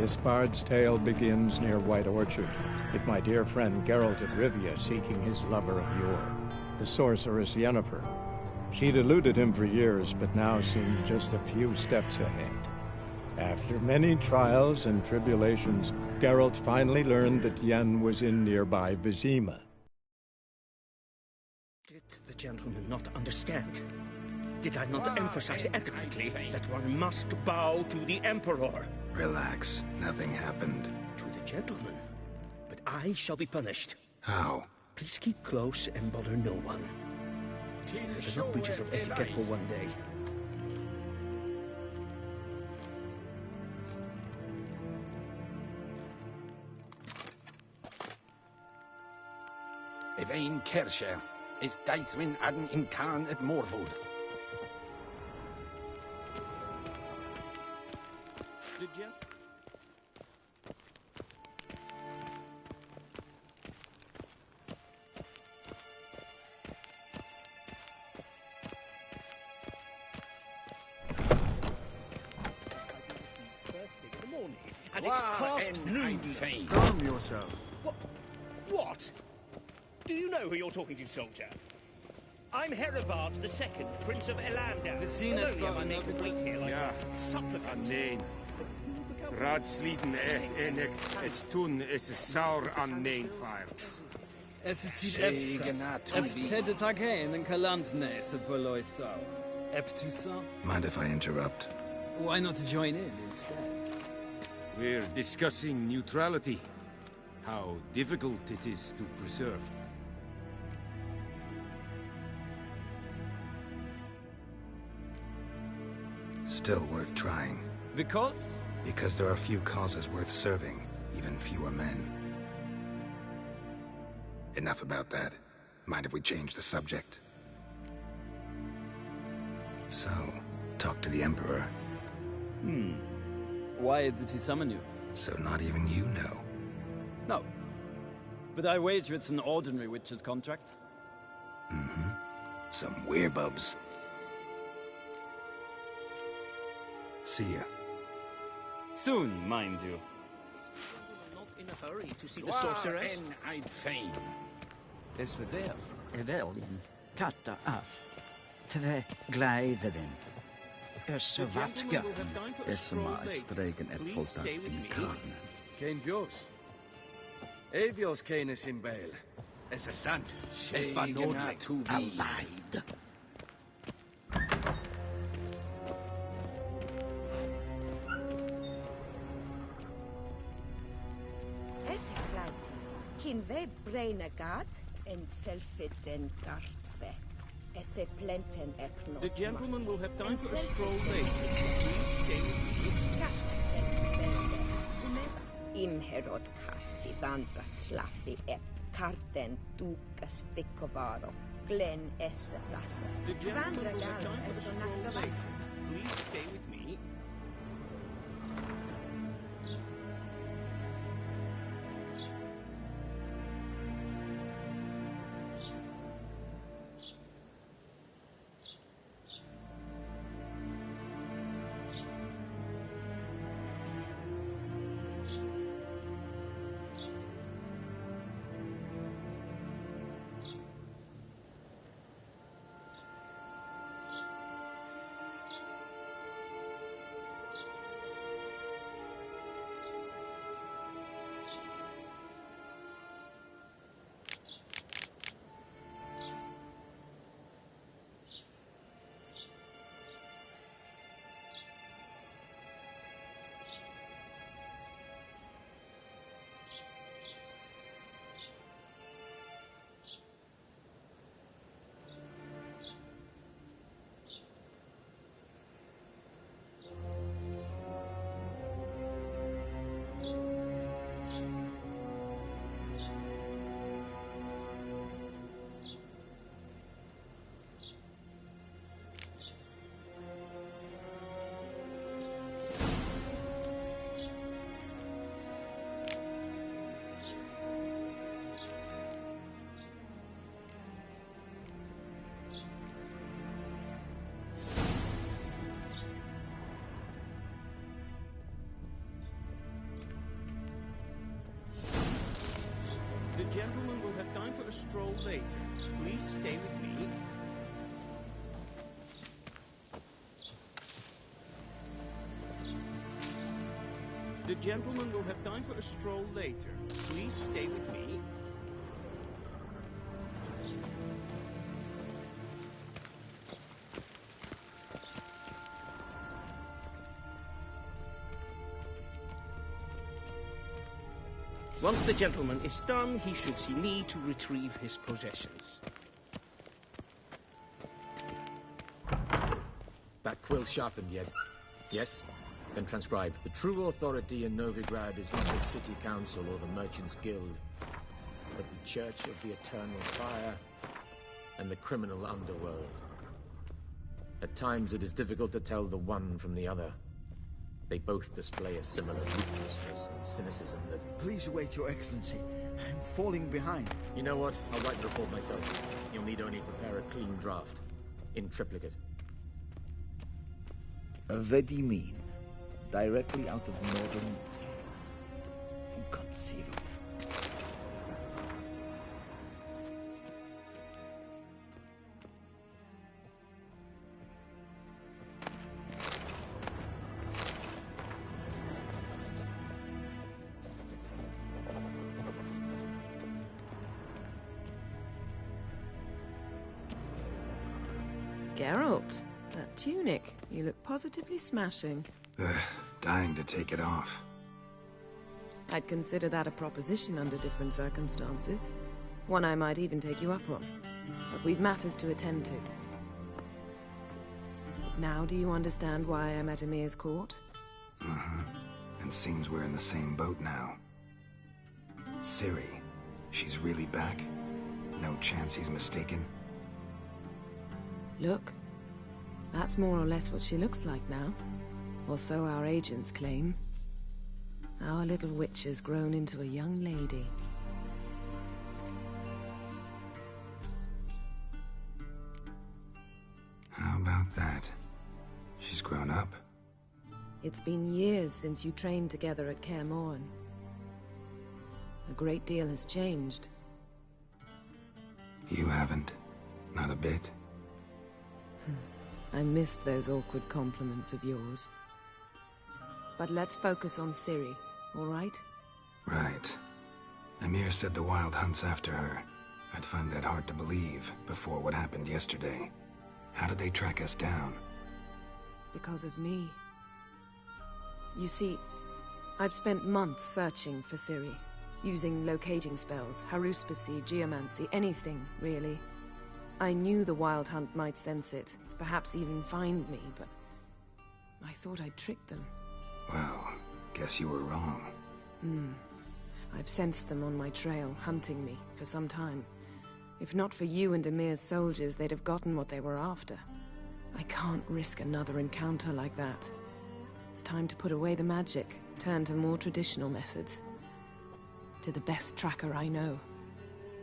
This bard's tale begins near White Orchard, with my dear friend Geralt of Rivia seeking his lover of yore, the sorceress Yennefer. She'd eluded him for years, but now seemed just a few steps ahead. After many trials and tribulations, Geralt finally learned that Yen was in nearby Vizima. Did the gentleman not understand? Did I not emphasize adequately that one must bow to the Emperor? Relax. Nothing happened. To the gentleman. But I shall be punished. How? Please keep close and bother no one. There are no breaches of etiquette for one day. Evain Kersher is Daithwin Adden in Khan at Morwood. Did you? And it's past noon. Calm yourself. What? Do you know who you're talking to, soldier? I'm Herivard II, Prince of Elander. Only am I made to wait here like a supplicant. Nee. Raadsleden enig is toen is a sour an fire. Es ist die Ted tag heen en kalant nes of Voloisa. Eptusa. Mind if I interrupt? Why not join in instead? We're discussing neutrality. How difficult it is to preserve. Still worth trying. Because? Because there are few causes worth serving, even fewer men. Enough about that. Mind if we change the subject? So, talk to the Emperor. Why did he summon you? So not even you know. No. But I wager it's an ordinary witch's contract. Mm-hmm. Some werebubs. See ya. Soon, mind you. Not in a hurry to see the sorceress. En I'd fain. Es verderf. Evelien, katta af. Tre gleiderin. Så vatga. Esma stregen et voltast in karnen. Kein Vios. Evios keines in Baal. Es ist sant. Es war notwendig. Alleid. Hin ve breinagat en selfit en gartve. Esse plenten ekno. The gentleman will have time for a stroll later. Please stay with me. Imherod kassi vandra slaffi ep karten dukas fikovaro. Glen esse plassa. The gentleman Vandra will have gal time for a eso stroll nakta later. Please stay with me. gentleman will have time for a stroll later. Please stay with me. The gentleman will have time for a stroll later. Please stay with me. Once the gentleman is done, he should see me to retrieve his possessions. That quill sharpened yet? Yes? Then transcribe. The true authority in Novigrad is not the city council or the merchants' guild, but the Church of the Eternal Fire and the criminal underworld. At times it is difficult to tell the one from the other. They both display a similar ruthlessness and cynicism that... Please wait, Your Excellency. I'm falling behind. You know what? I'll write the report myself. You'll need only prepare a clean draft. In triplicate. Vedimin. Directly out of Northern Tales. Inconceivable. Geralt, that tunic. You look positively smashing. Dying to take it off. I'd consider that a proposition under different circumstances. One I might even take you up on. But we've matters to attend to. Now do you understand why I'm at Emir's court? Mm-hmm. And seems we're in the same boat now. Ciri, she's really back? No chance he's mistaken? Look, that's more or less what she looks like now. Or so our agents claim. Our little witch has grown into a young lady. How about that? She's grown up? It's been years since you trained together at Kaer Morhen. A great deal has changed. You haven't? Not a bit? I missed those awkward compliments of yours. But let's focus on Ciri, all right? Right. Emir said the Wild Hunt's after her. I'd find that hard to believe before what happened yesterday. How did they track us down? Because of me. You see, I've spent months searching for Ciri, using locating spells, haruspicy, geomancy, anything, really. I knew the Wild Hunt might sense it, perhaps even find me, but I thought I'd tricked them. Well, guess you were wrong. I've sensed them on my trail, hunting me, for some time. If not for you and Emir's soldiers, they'd have gotten what they were after. I can't risk another encounter like that. It's time to put away the magic, turn to more traditional methods. To the best tracker I know.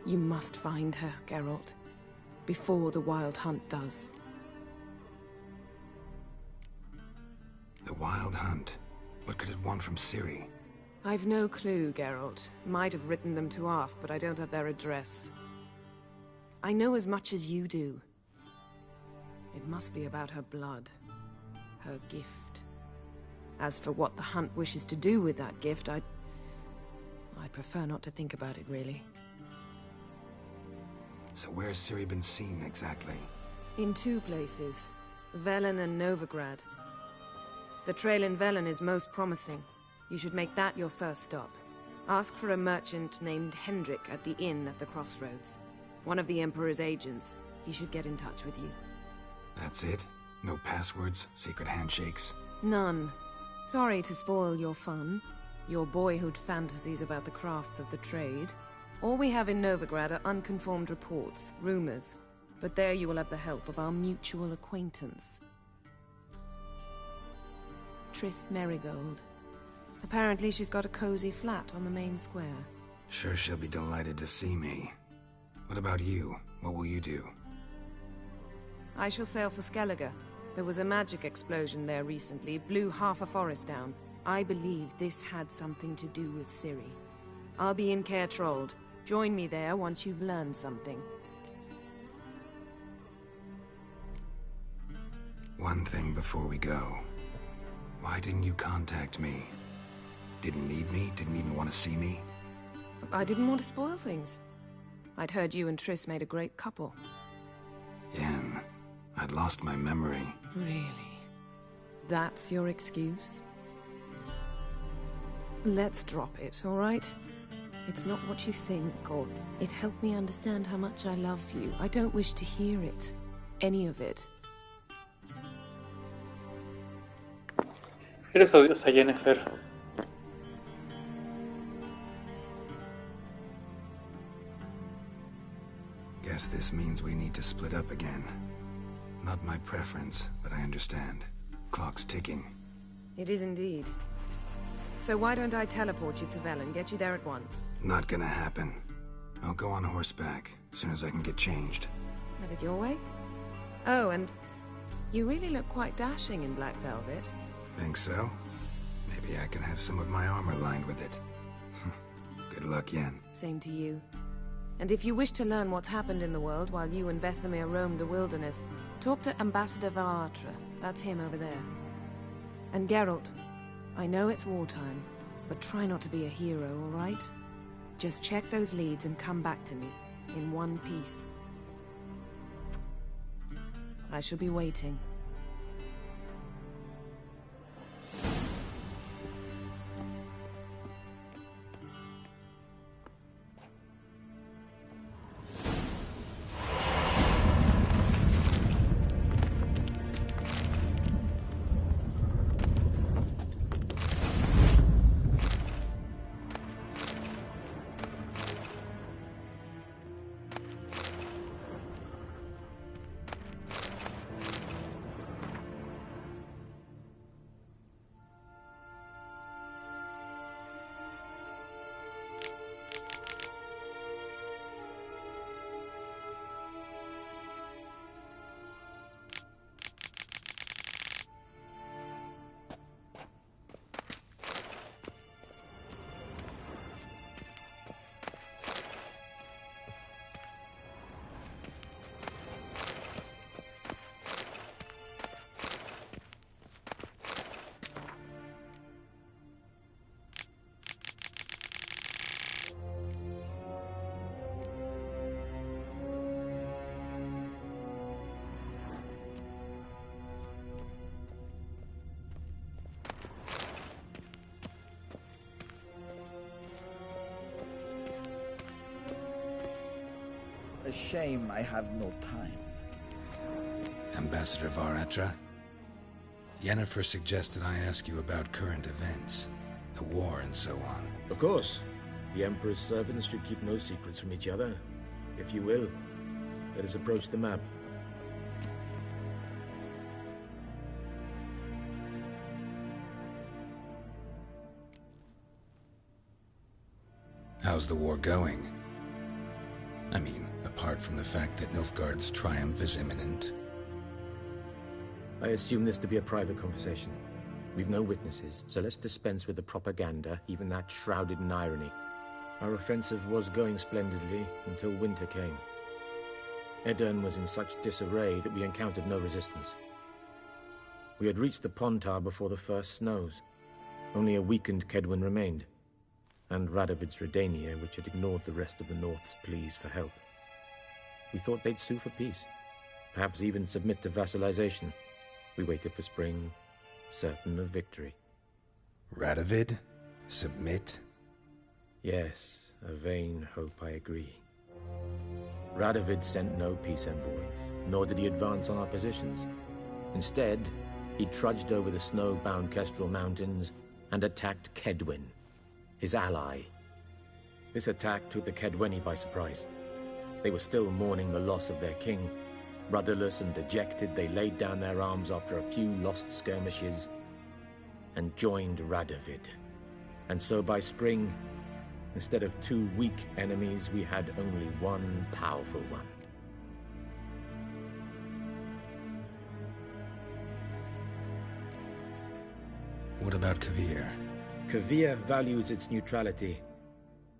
You must find her, Geralt. Before the Wild Hunt does. The Wild Hunt? What could it want from Ciri? I've no clue, Geralt. Might have written them to ask, but I don't have their address. I know as much as you do. It must be about her blood. Her gift. As for what the Hunt wishes to do with that gift, I'd prefer not to think about it, really. So where's Ciri been seen, exactly? In two places. Velen and Novigrad. The trail in Velen is most promising. You should make that your first stop. Ask for a merchant named Hendrik at the inn at the crossroads. One of the Emperor's agents. He should get in touch with you. That's it? No passwords? Secret handshakes? None. Sorry to spoil your fun. Your boyhood fantasies about the crafts of the trade. All we have in Novigrad are unconfirmed reports, rumors. But there you will have the help of our mutual acquaintance. Triss Merigold. Apparently she's got a cozy flat on the main square. Sure she'll be delighted to see me. What about you? What will you do? I shall sail for Skellige. There was a magic explosion there recently, blew half a forest down. I believe this had something to do with Ciri. I'll be in Kaer Trolde. Join me there once you've learned something. One thing before we go. Why didn't you contact me? Didn't need me? Didn't even want to see me? I didn't want to spoil things. I'd heard you and Triss made a great couple. Yen, I'd lost my memory. Really? That's your excuse? Let's drop it, all right? It's not what you think, or it helped me understand how much I love you. I don't wish to hear it. Any of it. Eres odiosa, Jennifer. Guess this means we need to split up again. Not my preference, but I understand. Clock's ticking. It is indeed. So why don't I teleport you to Velen, get you there at once? Not gonna happen. I'll go on horseback, as soon as I can get changed. Have it your way? Oh, and you really look quite dashing in black velvet. Think so? Maybe I can have some of my armor lined with it. Good luck, Yen. Same to you. And if you wish to learn what's happened in the world while you and Vesemir roamed the wilderness, talk to Ambassador Varatra. That's him over there. And Geralt, I know it's wartime, but try not to be a hero, all right? Just check those leads and come back to me, in one piece. I shall be waiting. A shame I have no time. Ambassador Varatra? Yennefer suggested I ask you about current events, the war and so on. Of course. The Emperor's servants should keep no secrets from each other. If you will, let us approach the map. How's the war going? I mean, apart from the fact that Nilfgaard's triumph is imminent. I assume this to be a private conversation. We've no witnesses, so let's dispense with the propaganda, even that shrouded in irony. Our offensive was going splendidly until winter came. Edirn was in such disarray that we encountered no resistance. We had reached the Pontar before the first snows. Only a weakened Kedwin remained, and Radovid's Redania, which had ignored the rest of the North's pleas for help. We thought they'd sue for peace, perhaps even submit to vassalization. We waited for spring, certain of victory. Radovid? Submit? Yes, a vain hope, I agree. Radovid sent no peace envoy, nor did he advance on our positions. Instead, he trudged over the snow-bound Kestrel Mountains and attacked Kedwin, his ally. This attack took the Kedweni by surprise. They were still mourning the loss of their king. Rudderless and dejected, they laid down their arms after a few lost skirmishes and joined Radovid. And so by spring, instead of two weak enemies, we had only one powerful one. What about Kavir? Kavir values its neutrality.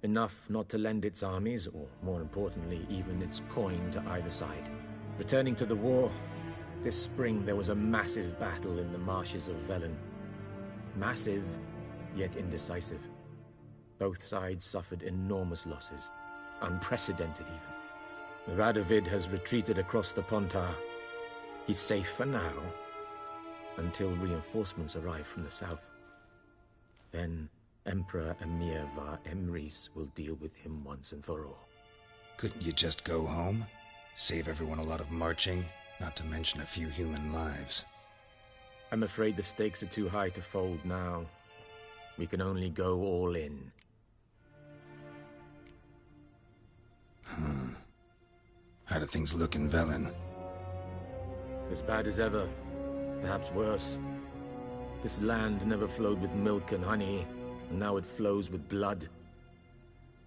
Enough not to lend its armies, or more importantly, even its coin to either side. Returning to the war, this spring there was a massive battle in the marshes of Velen. Massive, yet indecisive. Both sides suffered enormous losses. Unprecedented, even. Radovid has retreated across the Pontar. He's safe for now, until reinforcements arrive from the south. Then Emperor Emir var Emrys will deal with him once and for all. Couldn't you just go home? Save everyone a lot of marching, not to mention a few human lives. I'm afraid the stakes are too high to fold now. We can only go all in. How do things look in Velen? As bad as ever. Perhaps worse. This land never flowed with milk and honey, and now it flows with blood.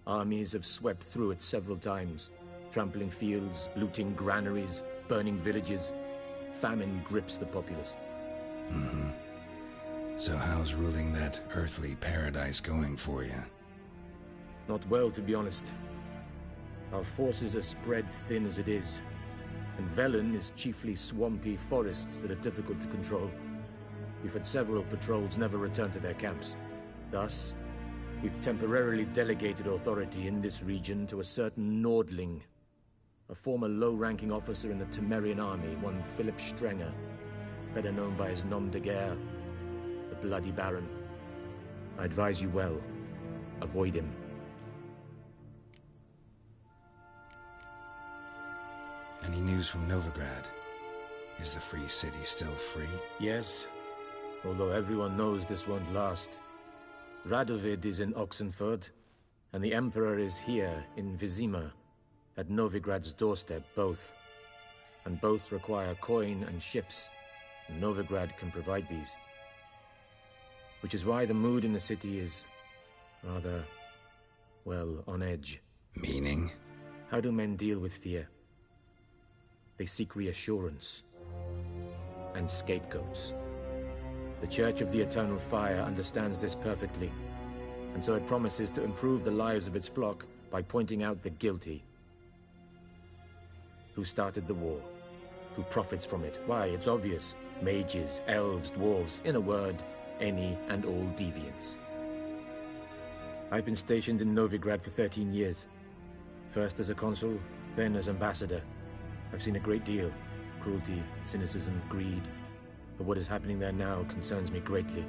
Armies have swept through it several times, trampling fields, looting granaries, burning villages. Famine grips the populace. So how's ruling that earthly paradise going for you? Not well, to be honest. Our forces are spread thin as it is, and Velen is chiefly swampy forests that are difficult to control. We've had several patrols never return to their camps. Thus, we've temporarily delegated authority in this region to a certain Nordling, a former low-ranking officer in the Temerian army, one Philip Strenger, better known by his nom de guerre, the Bloody Baron. I advise you well. Avoid him. Any news from Novigrad? Is the Free City still free? Yes, although everyone knows this won't last. Radovid is in Oxenford, and the Emperor is here in Vizima, at Novigrad's doorstep, both. And both require coin and ships, and Novigrad can provide these. Which is why the mood in the city is rather, well, on edge. Meaning? How do men deal with fear? They seek reassurance and scapegoats. The Church of the Eternal Fire understands this perfectly, and so it promises to improve the lives of its flock by pointing out the guilty. Who started the war? Who profits from it? Why, it's obvious. Mages, elves, dwarves, in a word, any and all deviants. I've been stationed in Novigrad for 13 years. First as a consul, then as ambassador. I've seen a great deal. Cruelty, cynicism, greed. But what is happening there now concerns me greatly.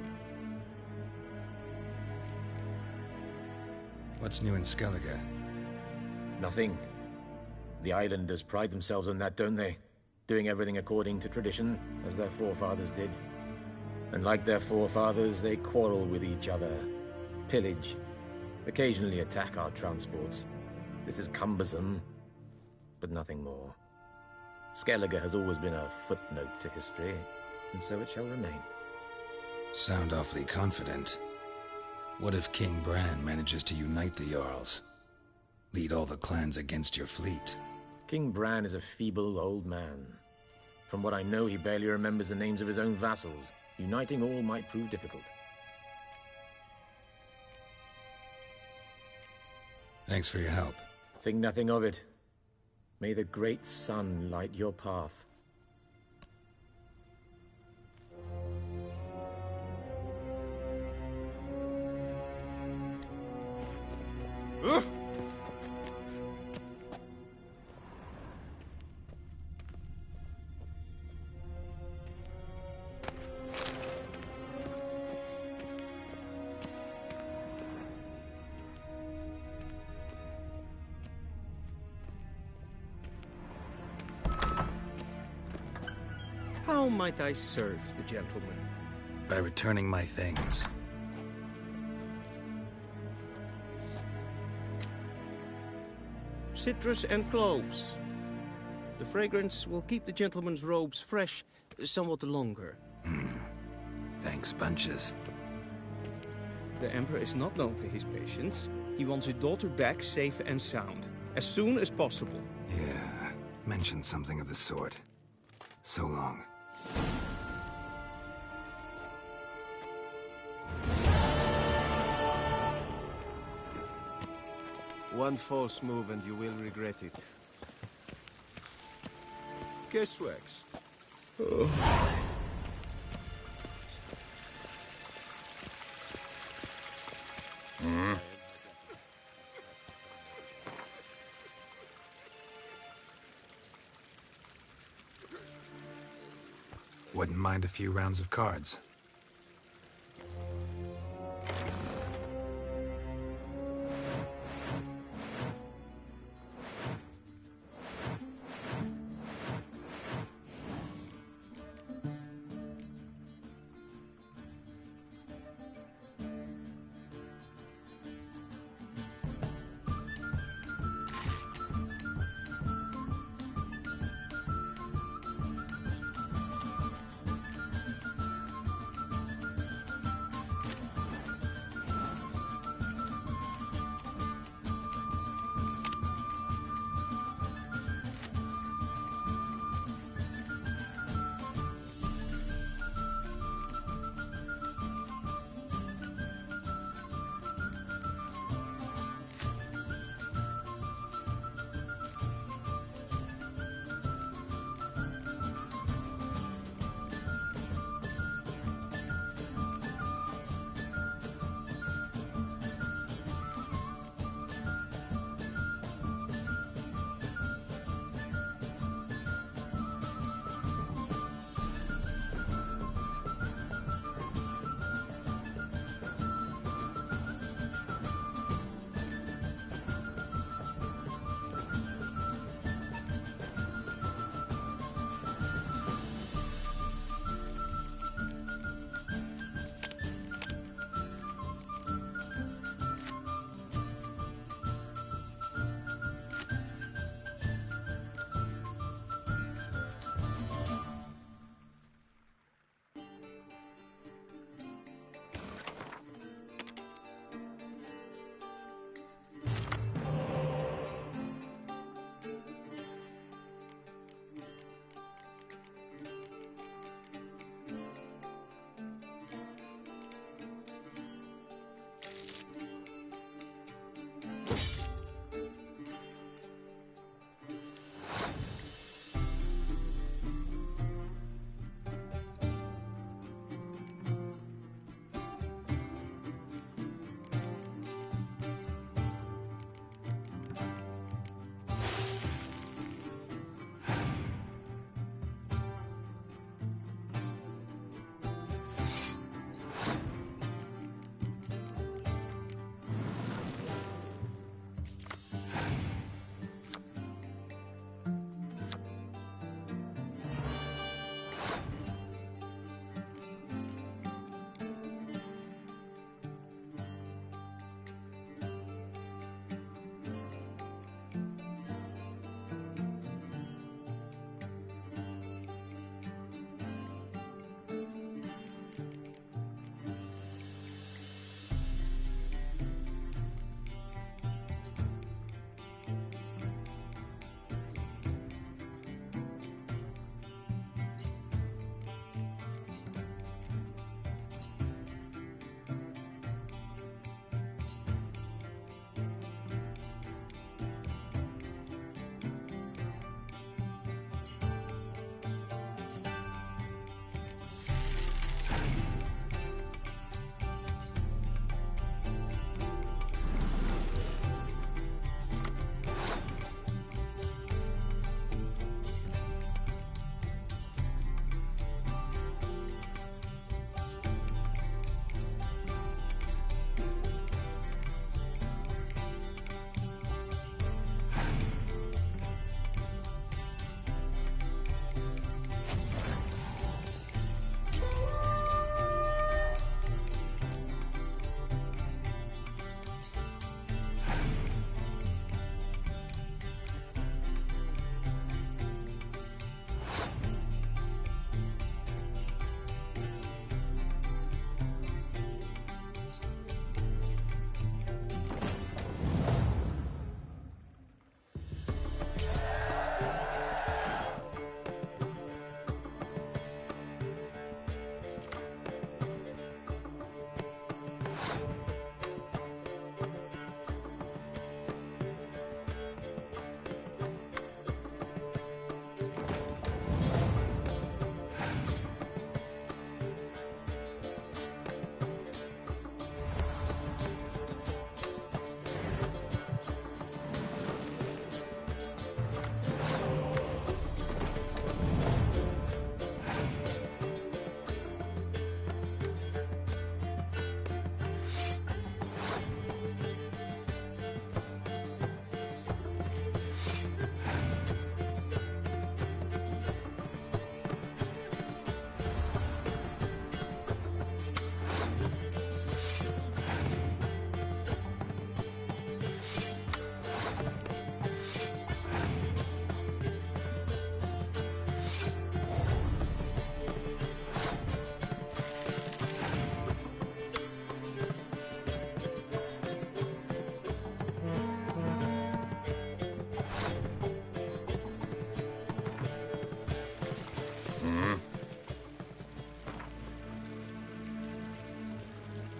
What's new in Skellige? Nothing. The islanders pride themselves on that, don't they? Doing everything according to tradition, as their forefathers did. And like their forefathers, they quarrel with each other, pillage, occasionally attack our transports. This is cumbersome, but nothing more. Skellige has always been a footnote to history, and so it shall remain. Sound awfully confident. What if King Bran manages to unite the Jarls? Lead all the clans against your fleet? King Bran is a feeble old man. From what I know, he barely remembers the names of his own vassals. Uniting all might prove difficult. Thanks for your help. Think nothing of it. May the great sun light your path. How might I serve the gentleman? By returning my things. Citrus and cloves. The fragrance will keep the gentleman's robes fresh somewhat longer. Thanks, bunches. The Emperor is not known for his patience. He wants his daughter back safe and sound, as soon as possible. Yeah, mentioned something of the sort. So long. One false move and you will regret it. Guessworks. Wouldn't mind a few rounds of cards.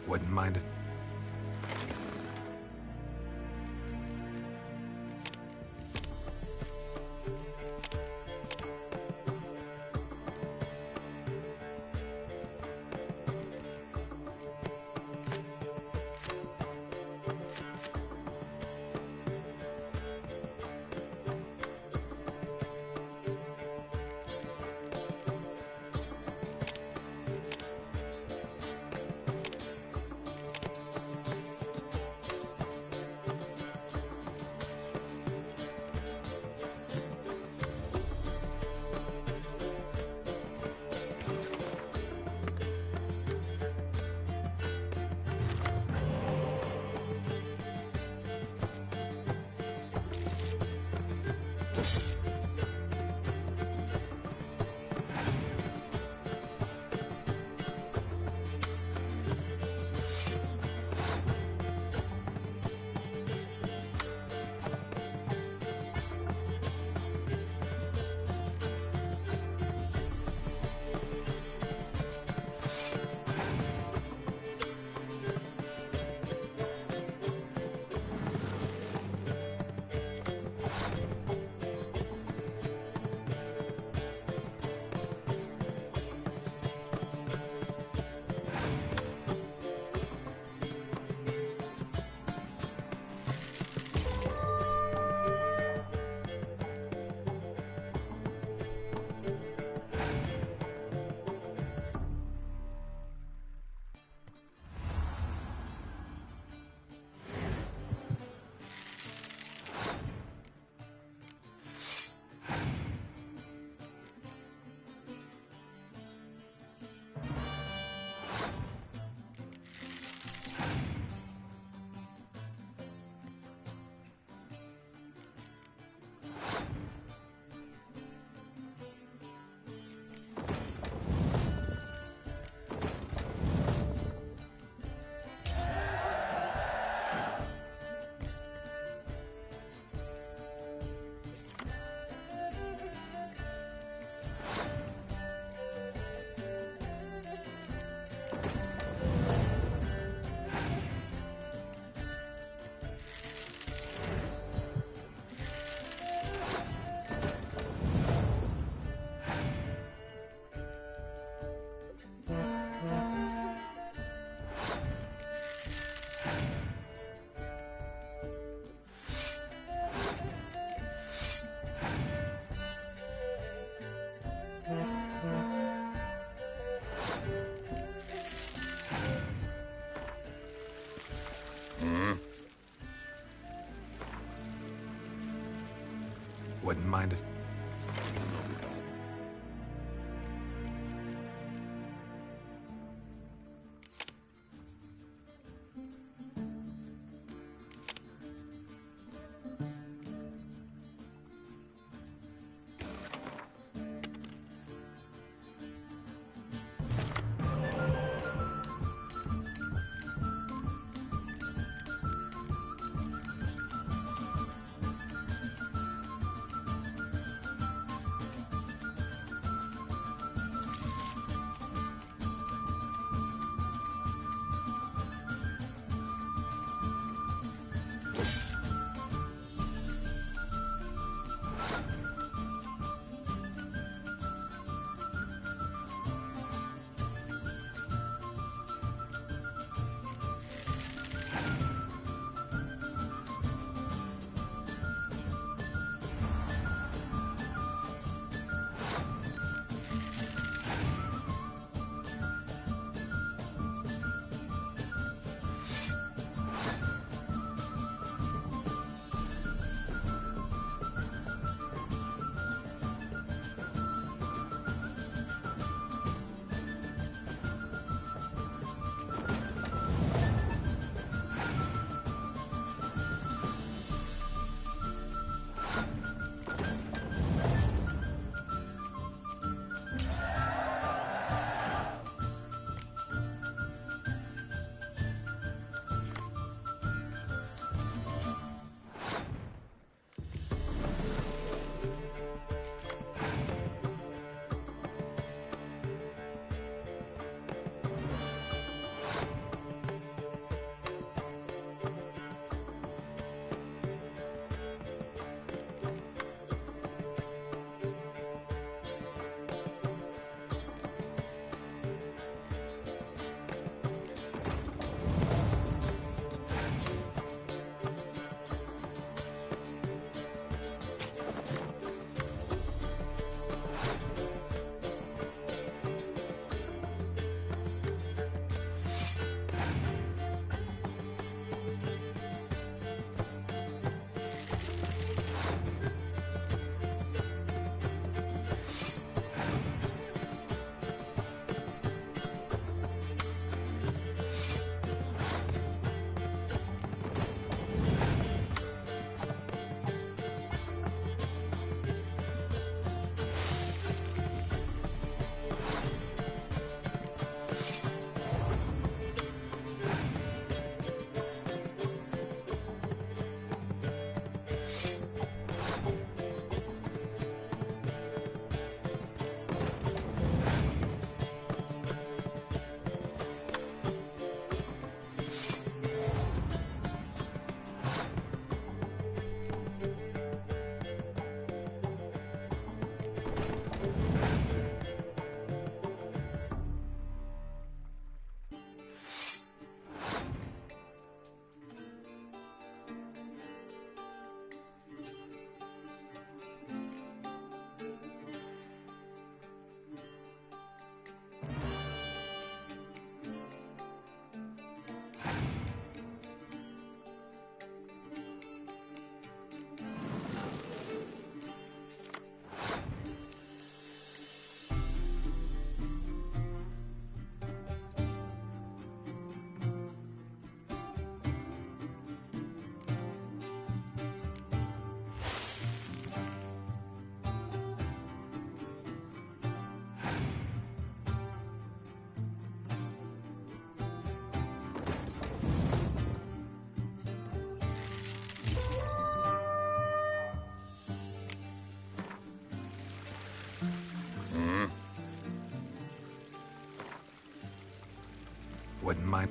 Wouldn't mind it. Wouldn't mind it. Wouldn't mind.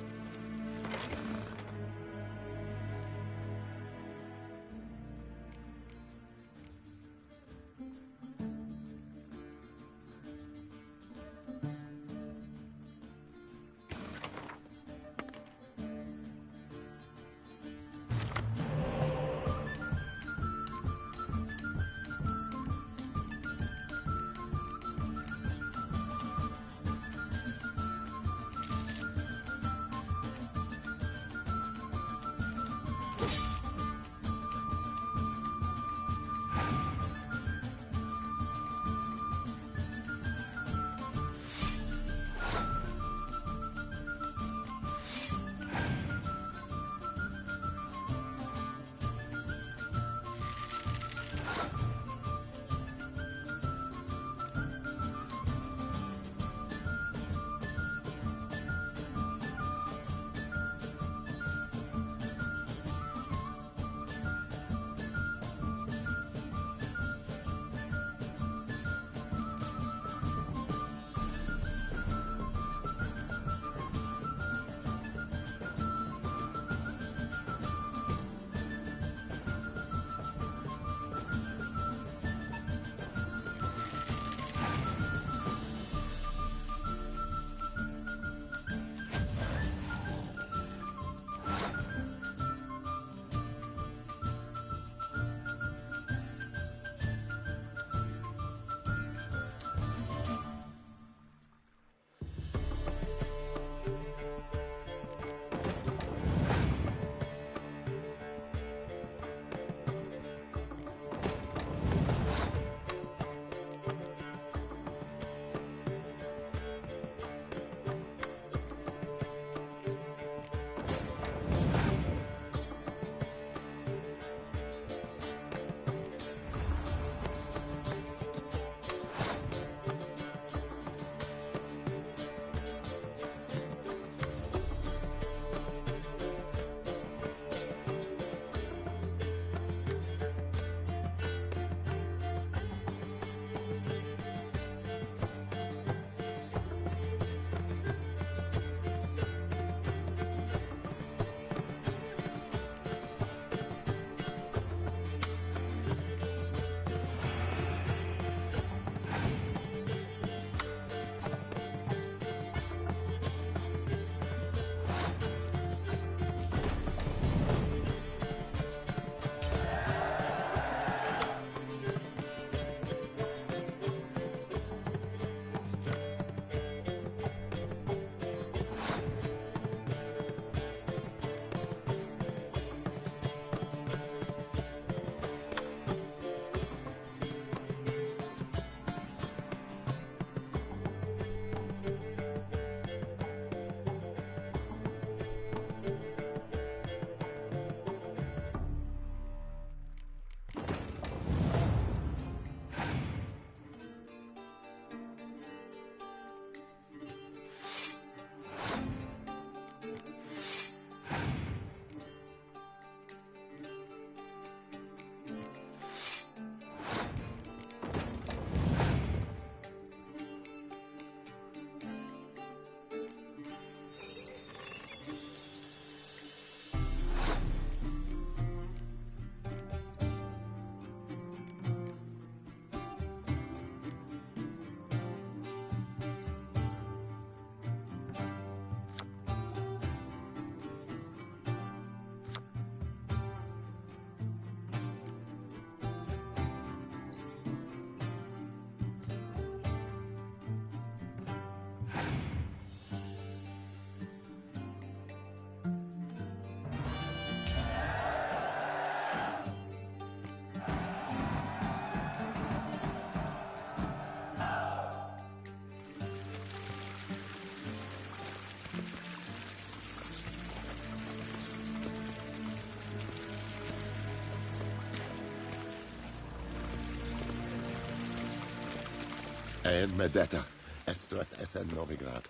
Medetta, Estreth Essen Novigrad.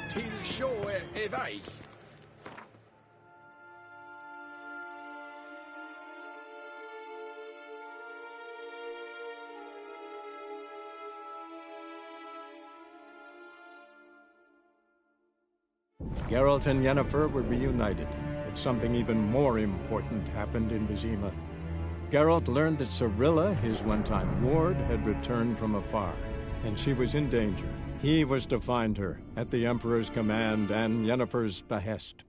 Til sjå er vei. Geralt and Yennefer were reunited, but something even more important happened in Vizima. Geralt learned that Cirilla, his one-time ward, had returned from afar, and she was in danger. He was to find her, at the Emperor's command and Yennefer's behest.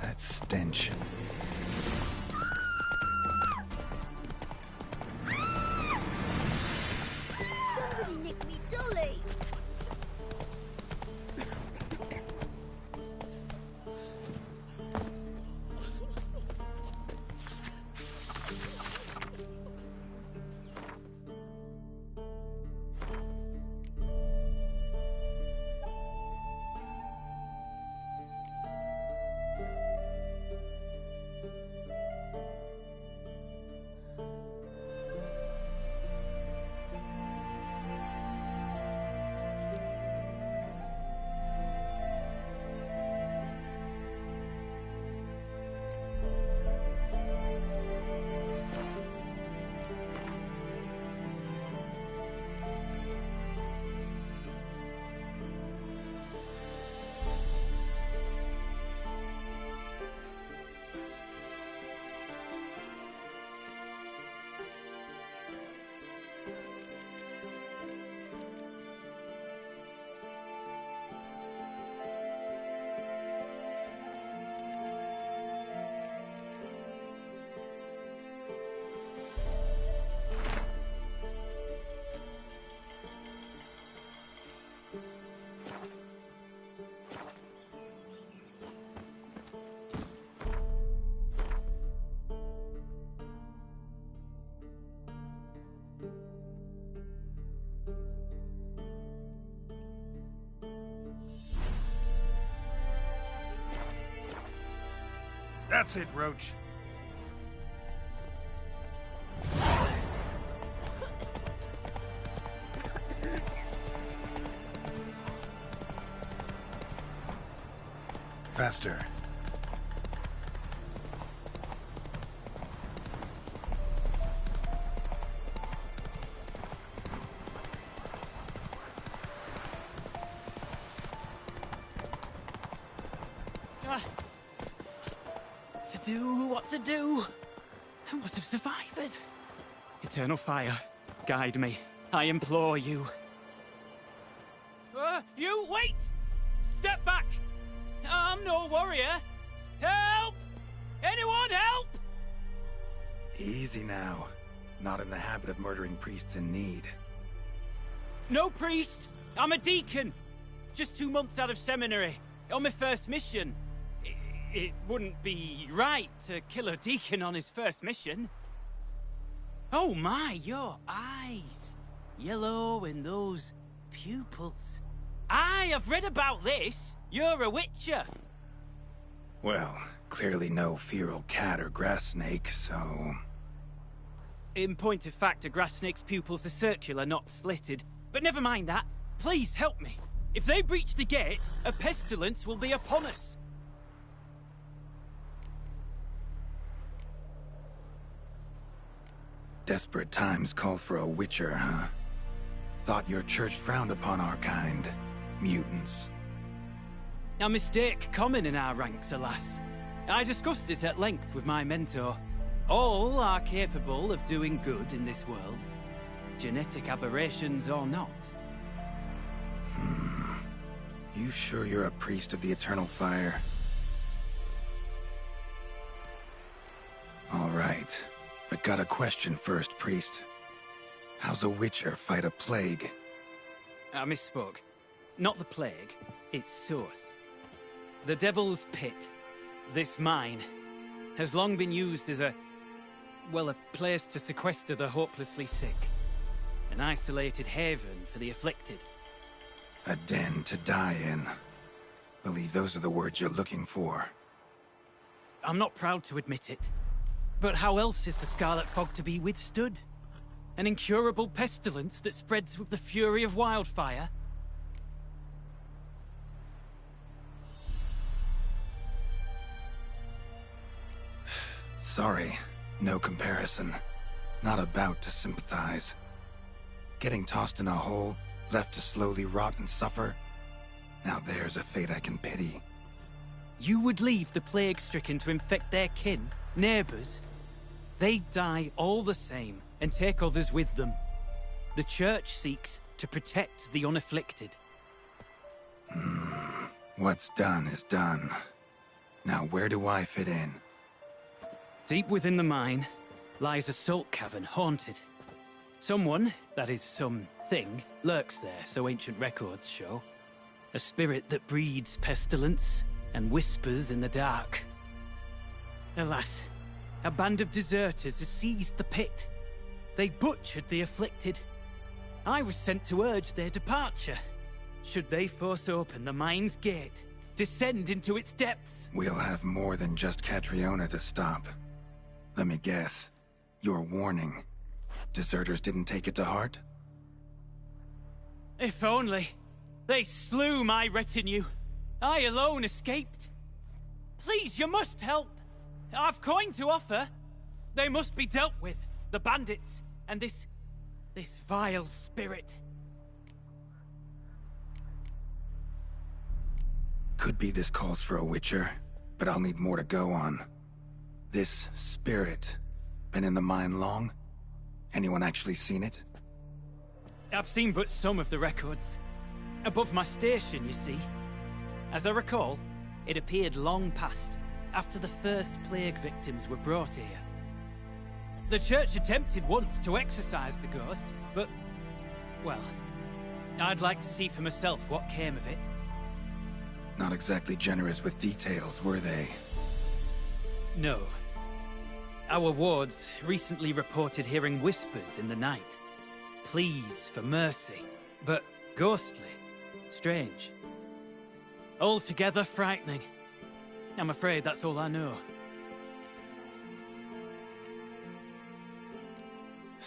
That stench. Somebody nicked me dolly. That's it, Roach. Faster. What to do? And what of survivors? Eternal fire, guide me. I implore you. You wait! Step back! I'm no warrior. Help! Anyone help? Easy now. Not in the habit of murdering priests in need. No priest. I'm a deacon. Just 2 months out of seminary. On my first mission. It wouldn't be right to kill a deacon on his first mission. Oh my, your eyes. Yellow and those pupils. I have read about this. You're a witcher. Well, clearly no feral cat or grass snake, so... In point of fact, a grass snake's pupils are circular, not slitted. But never mind that. Please help me. If they breach the gate, a pestilence will be upon us. Desperate times call for a witcher, huh? Thought your church frowned upon our kind. Mutants. A mistake common in our ranks, alas. I discussed it at length with my mentor. All are capable of doing good in this world. Genetic aberrations or not. You sure you're a priest of the Eternal Fire? All right. But got a question first, priest. How's a witcher fight a plague? I misspoke. Not the plague, its source. The Devil's Pit, this mine, has long been used as a place to sequester the hopelessly sick. An isolated haven for the afflicted. A den to die in. Believe those are the words you're looking for. I'm not proud to admit it. But how else is the Scarlet Fog to be withstood? An incurable pestilence that spreads with the fury of wildfire? Sorry, no comparison. Not about to sympathize. Getting tossed in a hole, left to slowly rot and suffer? Now there's a fate I can pity. You would leave the plague-stricken to infect their kin, neighbors? They die all the same, and take others with them. The Church seeks to protect the unafflicted. What's done is done. Now where do I fit in? Deep within the mine lies a salt cavern haunted. Someone, that is something, lurks there, so ancient records show. A spirit that breeds pestilence and whispers in the dark. Alas, a band of deserters has seized the pit. They butchered the afflicted. I was sent to urge their departure. Should they force open the mine's gate, descend into its depths... We'll have more than just Catriona to stop. Let me guess. Your warning. Deserters didn't take it to heart? If only. They slew my retinue. I alone escaped. Please, you must help. I've coin to offer. They must be dealt with. The bandits. And this vile spirit. Could be this calls for a witcher, but I'll need more to go on. This spirit, been in the mine long? Anyone actually seen it? I've seen but some of the records. Above my station, you see. As I recall, it appeared long past, after the first plague victims were brought here. The church attempted once to exorcise the ghost, but... well, I'd like to see for myself what came of it. Not exactly generous with details, were they? No. Our wards recently reported hearing whispers in the night. Pleas for mercy, but ghostly, strange. Altogether frightening. I'm afraid that's all I know.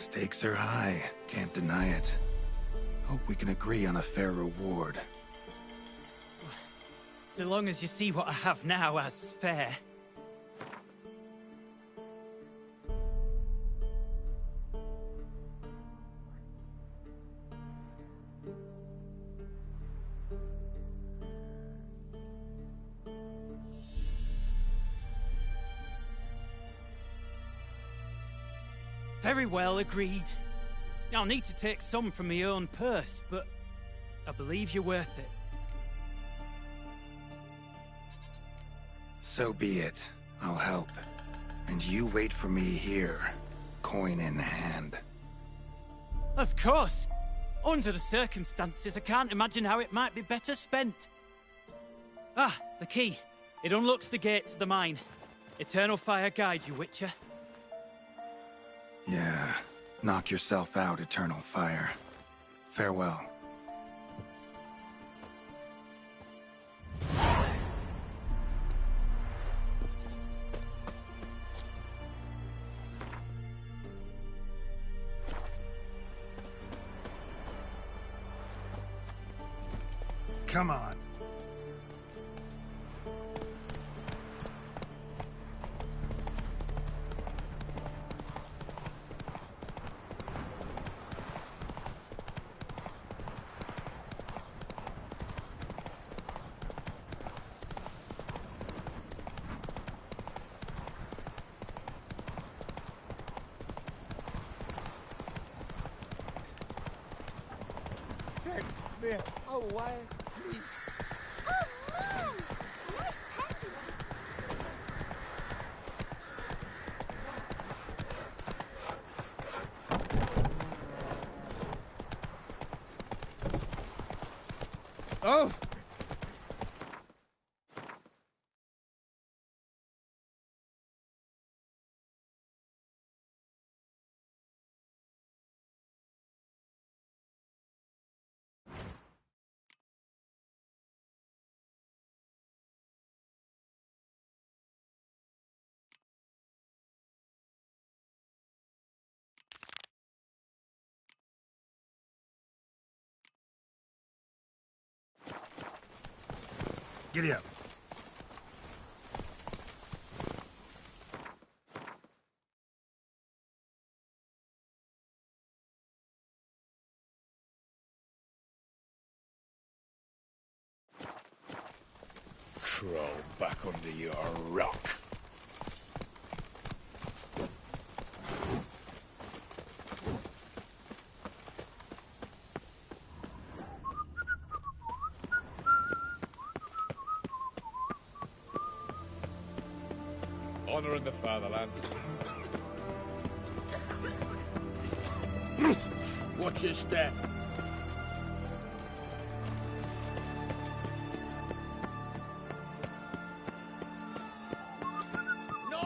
Stakes are high, can't deny it. Hope we can agree on a fair reward. So long as you see what I have now as fair. Very well, agreed. I'll need to take some from my own purse, but I believe you're worth it. So be it. I'll help. And you wait for me here, coin in hand. Of course! Under the circumstances, I can't imagine how it might be better spent. Ah, the key. It unlocks the gate to the mine. Eternal fire guide you, Witcher. Yeah. Knock yourself out, Eternal Fire. Farewell. Come on. Away, please. Oh, Mom! Nice pattern. Oh! Giddy up. Crawl back under your rock. Honor in the fatherland. Watch your step.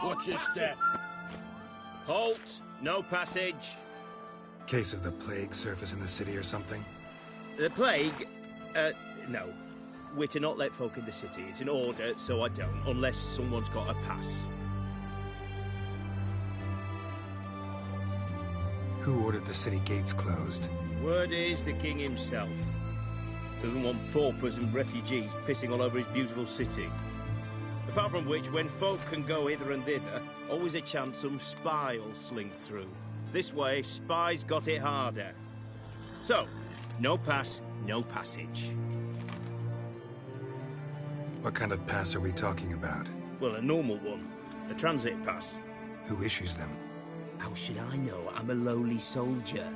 Watch your step. Halt! No passage. Case of the plague surface in the city or something? The plague? No. We're to not let folk in the city. It's an order, so I don't, unless someone's got a pass. Who ordered the city gates closed? Word is the king himself. Doesn't want paupers and refugees pissing all over his beautiful city. Apart from which, when folk can go hither and thither, always a chance some spy will slink through. This way, spies got it harder. So, no pass, no passage. What kind of pass are we talking about? Well, a normal one. A transit pass. Who issues them? How should I know? I'm a lowly soldier.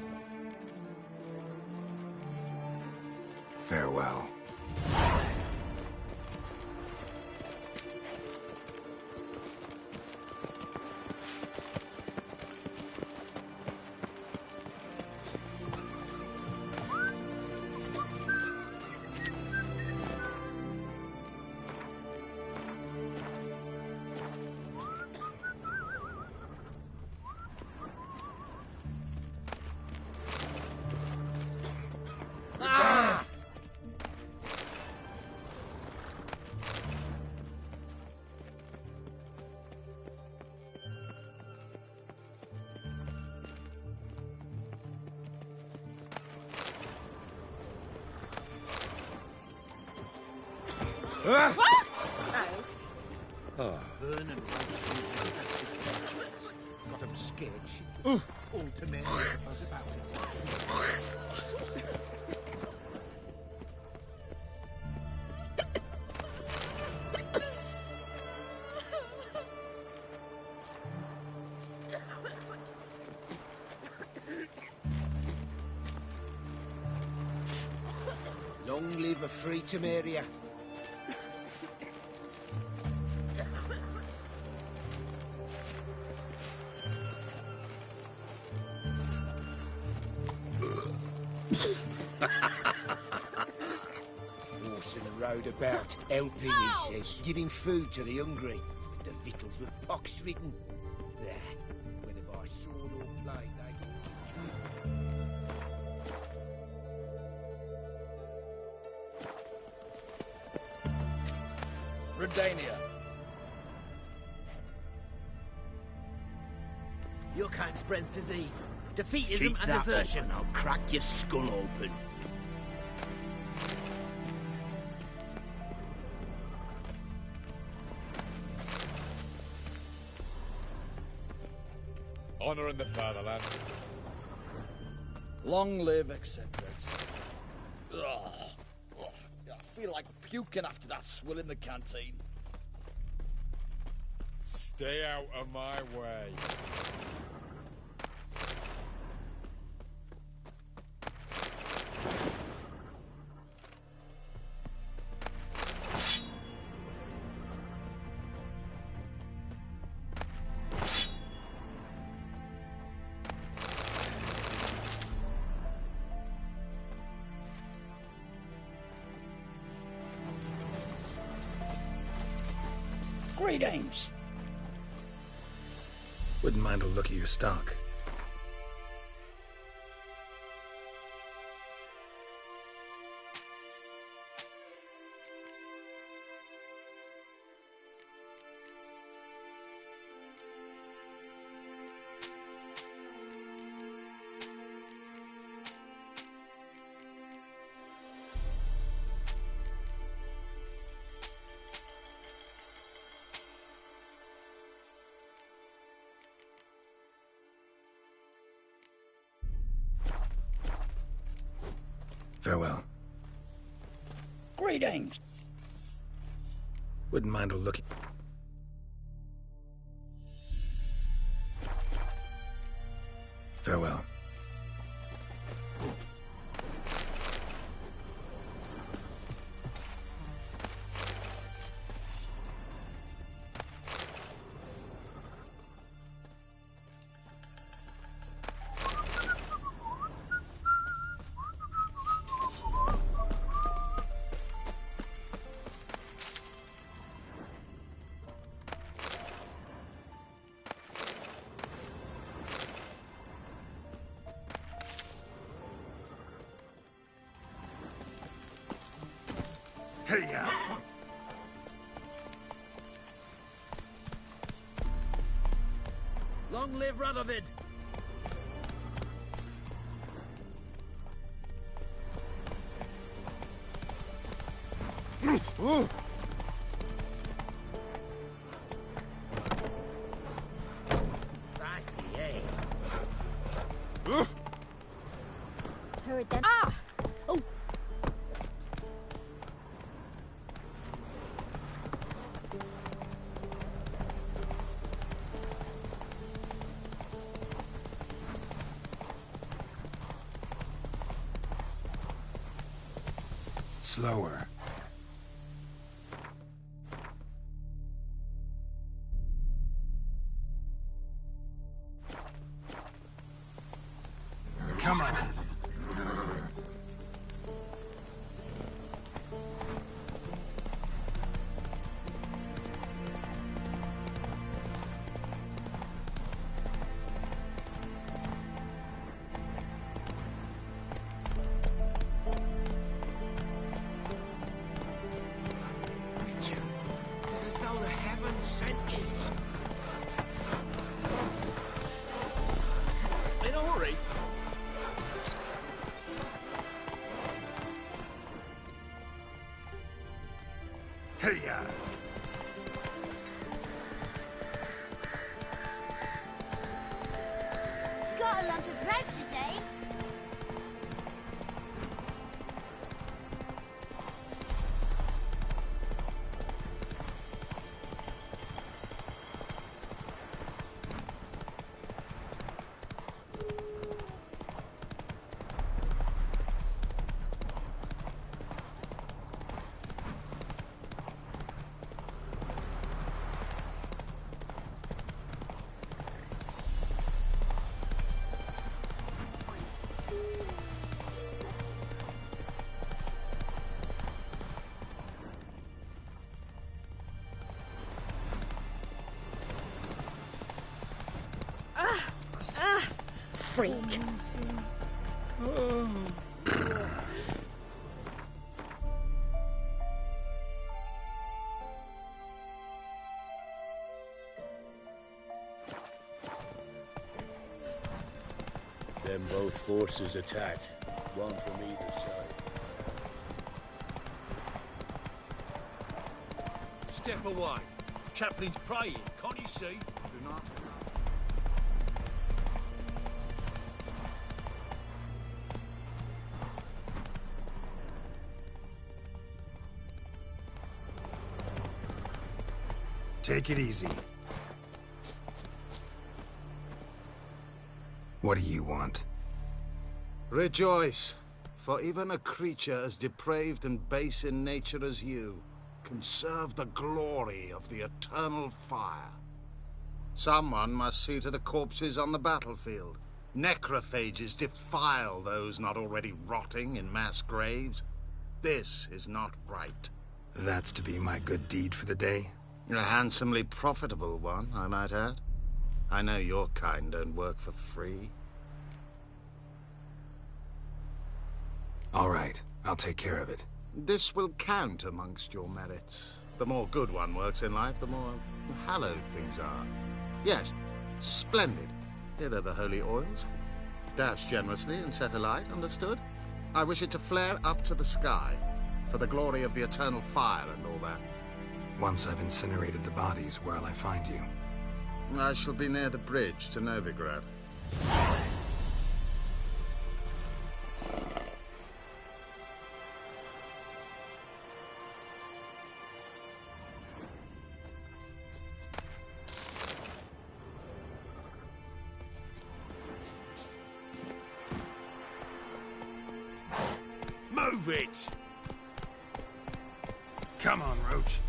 Farewell. Oh. Vernon got him scared shit. All to men was about it. Long live a free Temeria. Orson rode about, helping, he says, giving food to the hungry. But the victuals were pox-ridden. There, whether by sword or plague, Redania. Your kind spreads disease, defeatism keep and that desertion. open, I'll crack your skull open. Honor in the fatherland. Long live eccentrics. Ugh. I feel like puking after that swill in the canteen. Stay out of my way. Greetings. Wouldn't mind a look at your stock. Farewell. Greetings. Wouldn't mind a look. Farewell. Hey-ya! Long live Radovid. Heard them. Ah! Oh! Slower. Come on. It's as though the heavens sent you. In a hurry? Hey-ya! Got a lump of bread today. Freak. Then both forces attacked, one from either side. Step away. Chaplain's praying, can't you see? Do not. Take it easy. What do you want? Rejoice, for even a creature as depraved and base in nature as you can serve the glory of the eternal fire. Someone must see to the corpses on the battlefield. Necrophages defile those not already rotting in mass graves. This is not right. That's to be my good deed for the day? A handsomely profitable one, I might add. I know your kind don't work for free. All right, I'll take care of it. This will count amongst your merits. The more good one works in life, the more hallowed things are. Yes, splendid. Here are the holy oils. Dash generously and set alight, understood? I wish it to flare up to the sky, for the glory of the eternal fire and all that. Once I've incinerated the bodies, where'll I find you? I shall be near the bridge to Novigrad. Move it! Come on, Roach.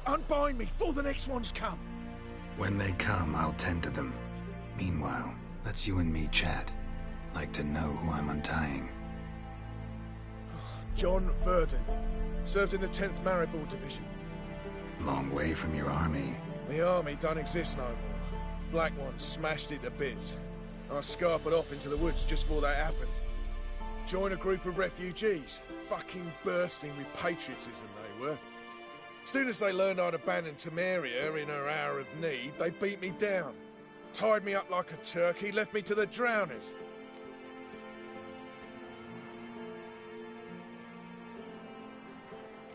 Unbind me before the next ones come. When they come, I'll tend to them. Meanwhile, let's you and me chat. Like to know who I'm untying. John Verdon. Served in the 10th Maribor Division. Long way from your army. The army don't exist no more. Black Ones smashed it to bits. I scarpered off into the woods just before that happened. Joined a group of refugees. Fucking bursting with patriotism they were. Soon as they learned I'd abandoned Temeria in her hour of need, they beat me down. Tied me up like a turkey, left me to the drowners.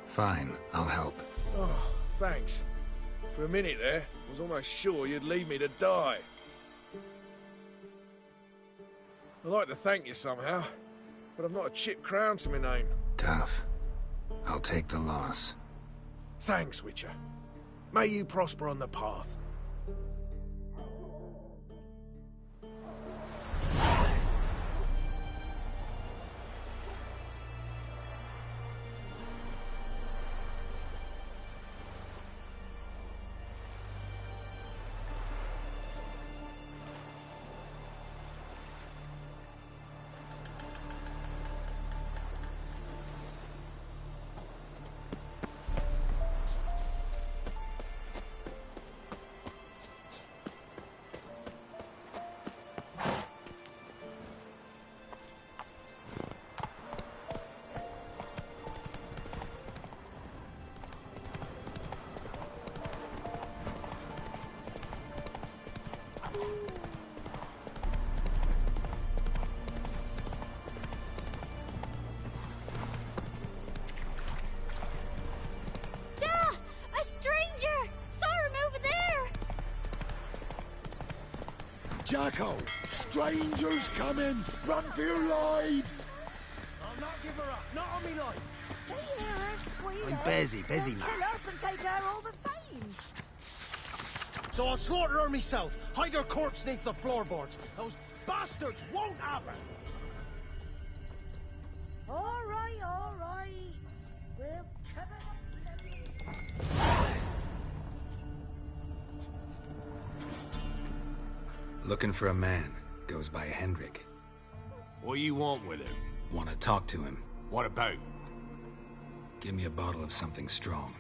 Fine, I'll help. Oh, thanks. For a minute there, I was almost sure you'd leave me to die. I'd like to thank you somehow. but I've not a chip crown to my name. Tough. I'll take the loss. Thanks, Witcher. May you prosper on the path. Jacko! Strangers coming! Run for your lives! I'll not give her up. Not on me life. They hear her squeal. I'm busy, man. Kill us and take her all the same. So I'll slaughter her myself. Hide her corpse neath the floorboards. Those bastards won't have her. All right. We'll cover up. Looking for a man. Goes by Hendrik. What do you want with him? Want to talk to him. What about? Give me a bottle of something strong.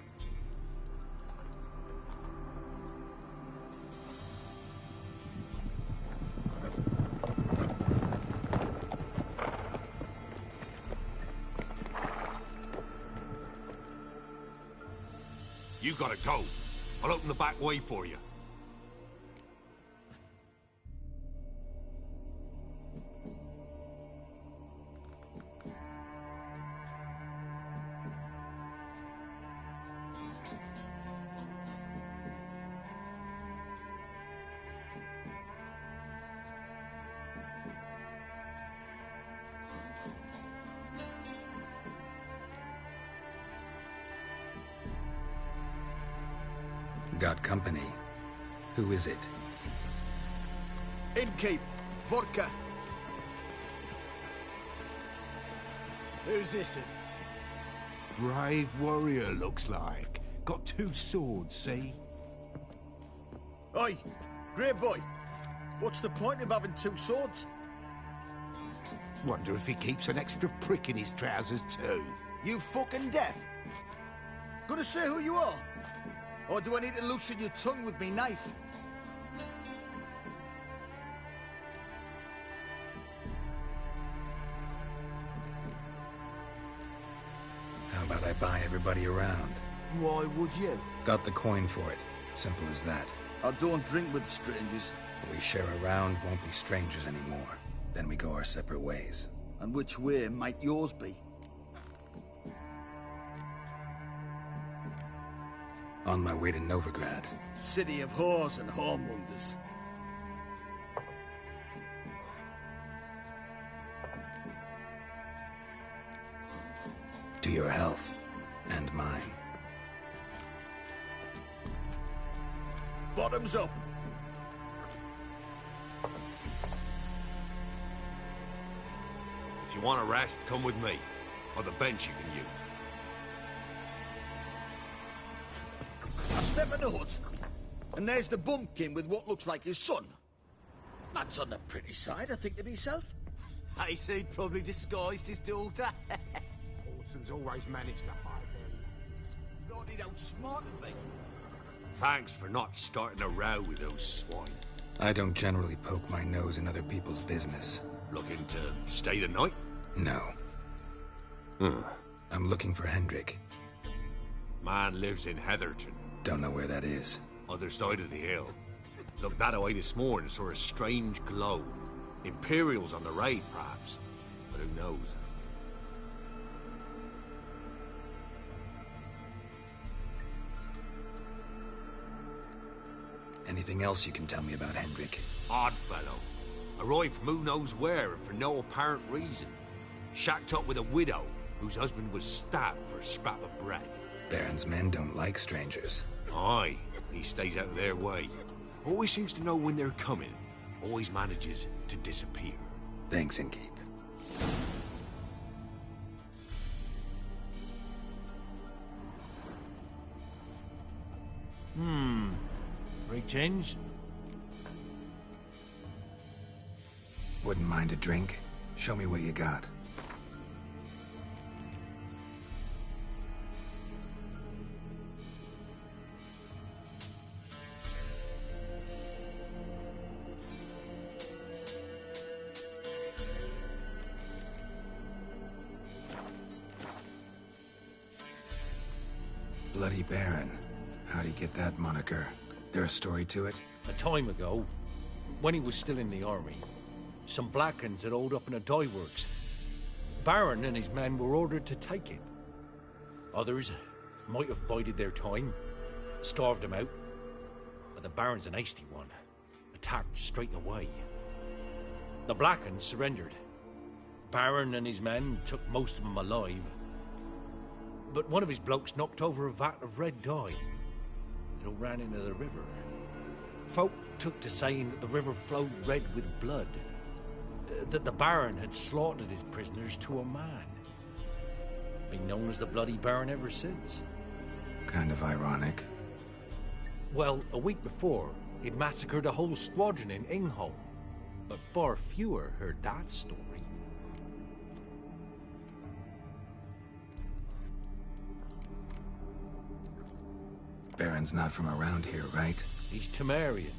You gotta go. I'll open the back way for you. Got company. Who is it? Innkeep. Vodka. Who's this in? Brave warrior, looks like. Got 2 swords, see? Oi, grey boy. What's the point of having 2 swords? Wonder if he keeps an extra prick in his trousers too. You fucking deaf? Gonna say who you are? Or do I need to loosen your tongue with me knife? How about I buy everybody around? Why would you? Got the coin for it. Simple as that. I don't drink with strangers. We share a round, won't be strangers anymore. Then we go our separate ways. And which way might yours be? On my way to Novigrad. City of whores and whoremongers. To your health. And mine. Bottoms up. If you want a rest, come with me. Or the bench you can use. I step in the hut, and there's the bumpkin with what looks like his son. That's on the pretty side, I think to myself. I say he'd probably disguised his daughter. Orson's always managed to hide them. Lord, he'd outsmarted me. Thanks for not starting a row with those swine. I don't generally poke my nose in other people's business. Looking to stay the night? No. I'm looking for Hendrik. Man lives in Heatherton. Don't know where that is. Other side of the hill. Looked that away this morning, saw a strange glow. Imperials on the raid, perhaps. But who knows? Anything else you can tell me about Hendrik? Odd fellow. Arrived from who knows where and for no apparent reason. shacked up with a widow whose husband was stabbed for a scrap of bread. Baron's men don't like strangers. Aye, he stays out of their way. Always seems to know when they're coming. Always manages to disappear. Thanks, Innkeep. Greetings. Wouldn't mind a drink? Show me what you got. Bloody Baron. How'd he get that moniker? There a story to it? A time ago, when he was still in the army, some Blackens had holed up in a dye works. Baron and his men were ordered to take it. Others might have bided their time, starved him out. But the Baron's an hasty one, attacked straight away. The Blackens surrendered. Baron and his men took most of them alive. But one of his blokes knocked over a vat of red dye. It all ran into the river. Folk took to saying that the river flowed red with blood. That the Baron had slaughtered his prisoners to a man. Been known as the Bloody Baron ever since. Kind of ironic. Well, a week before, he'd massacred a whole squadron in Ingholm. But far fewer heard that story. Baron's not from around here, right? He's Temerian,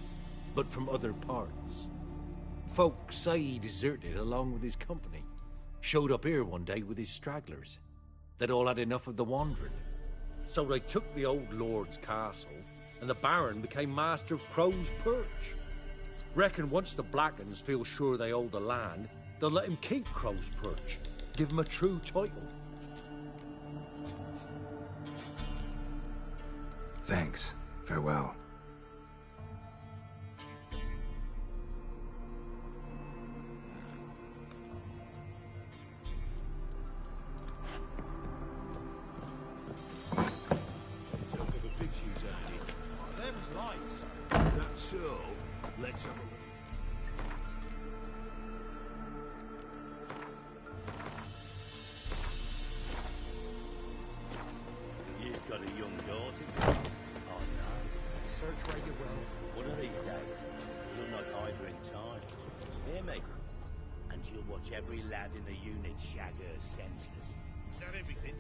but from other parts. Folk say he deserted along with his company. Showed up here one day with his stragglers. They'd all had enough of the wandering. So they took the old lord's castle, and the Baron became master of Crow's Perch. Reckon once the Blackens feel sure they hold the land, they'll let him keep Crow's Perch. Give him a true title. Thanks. Farewell. Them's lights. That's so. Let's have a look. You've got a young daughter. Oh no. Search where you will. One of these days, you'll not hide her in time. Hear me? And you'll watch every lad in the unit shag her senseless. That everything?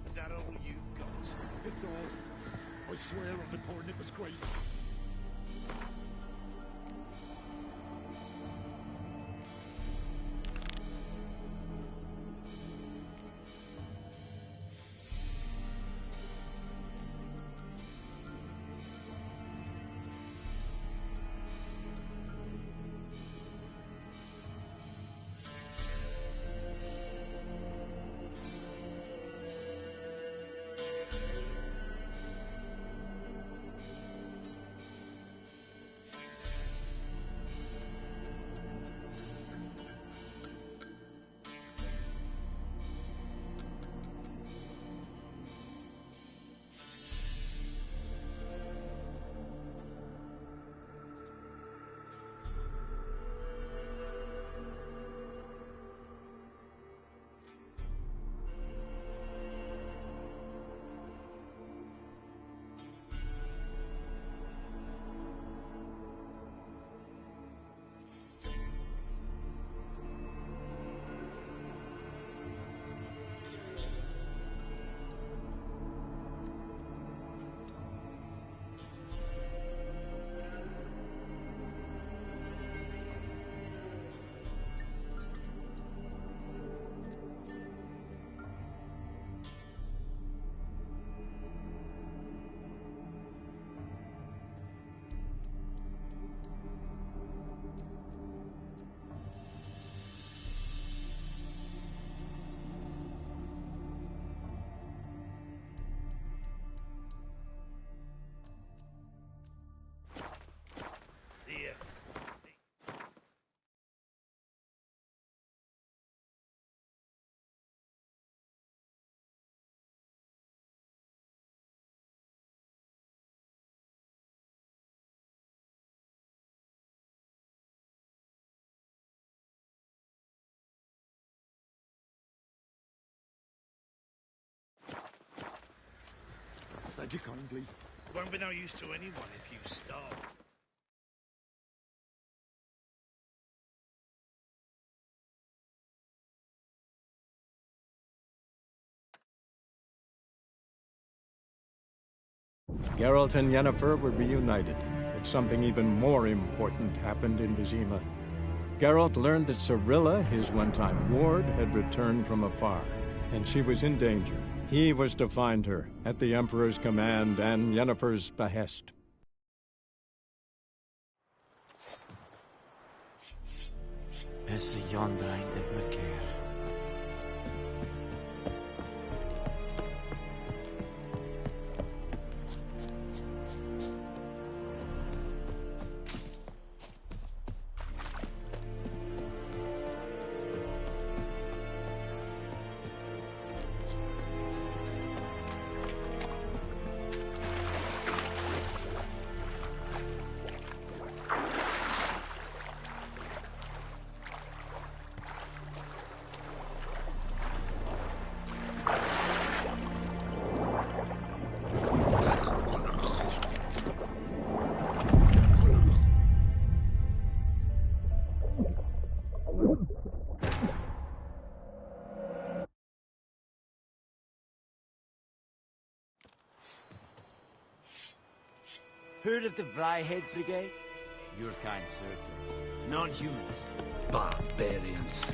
Is that all you've got? It's all. I swear on the poor Nicholas Grace. Thank you kindly. Won't be no use to anyone if you start. Geralt and Yennefer were reunited, but something even more important happened in Vizima. Geralt learned that Cirilla, his one-time ward, had returned from afar, and she was in danger. He was to find her, at the Emperor's command and Yennefer's behest. Is yonder ain't it McCare? Heard of the Vryhead Brigade? Your kind, certainly. Non-humans. Barbarians.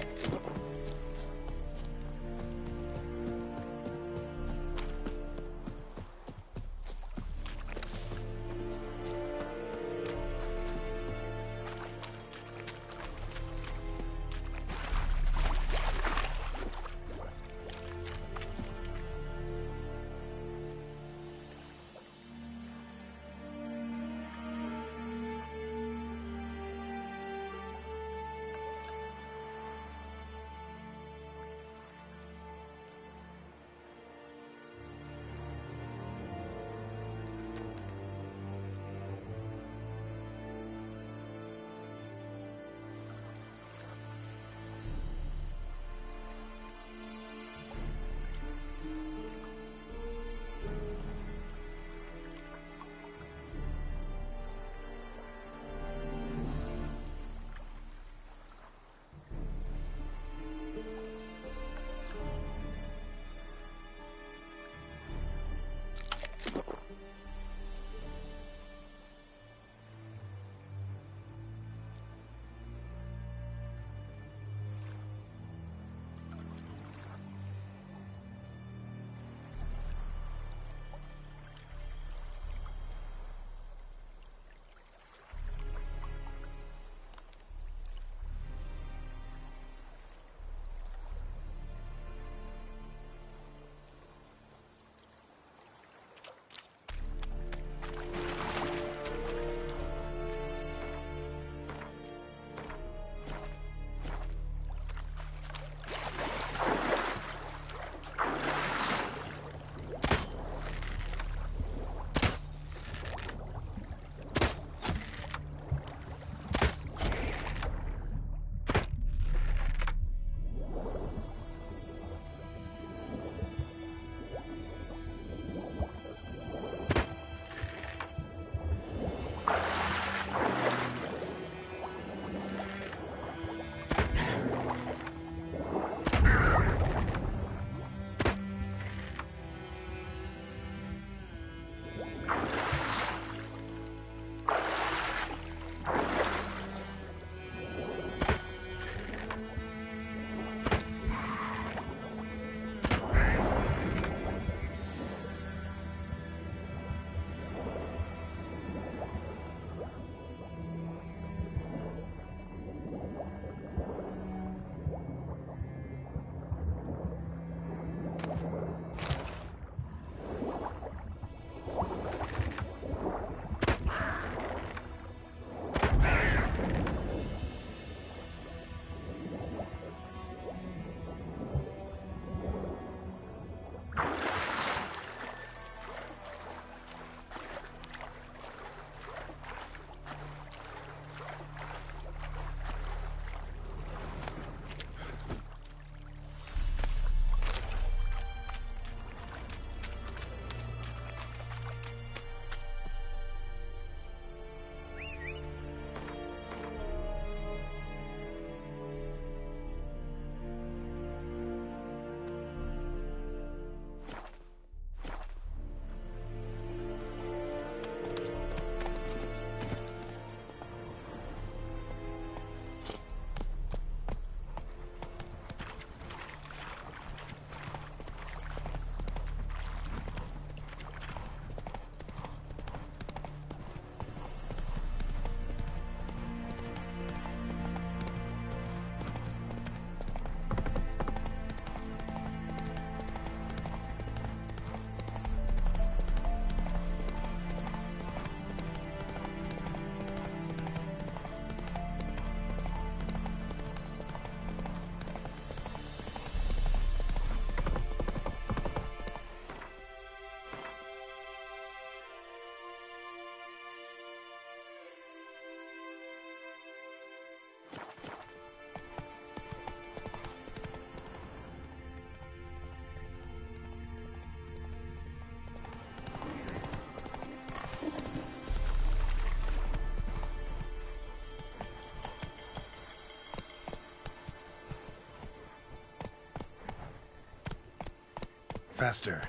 faster.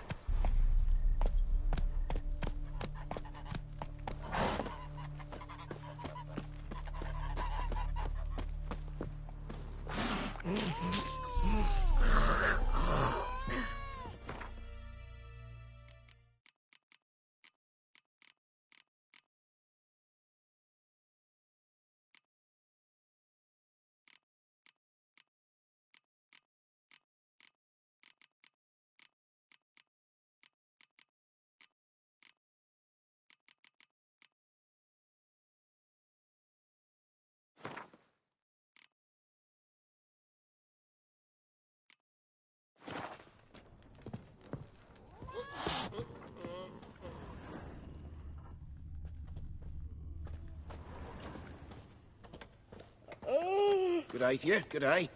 Good day to you, good day.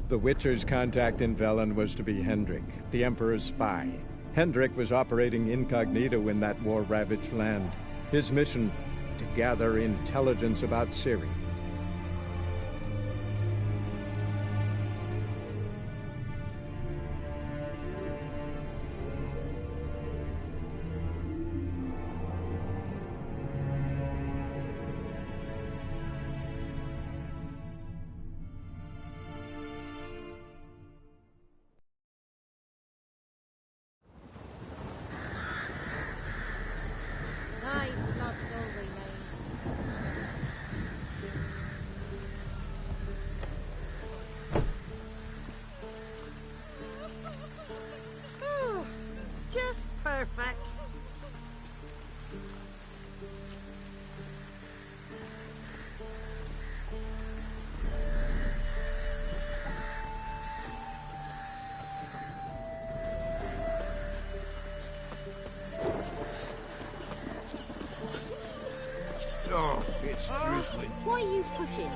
The Witcher's contact in Velen was to be Hendrik, the Emperor's spy. Hendrik was operating incognito in that war-ravaged land. His mission, to gather intelligence about Ciri. Just perfect. Oh, it's drizzling. Why are you pushing?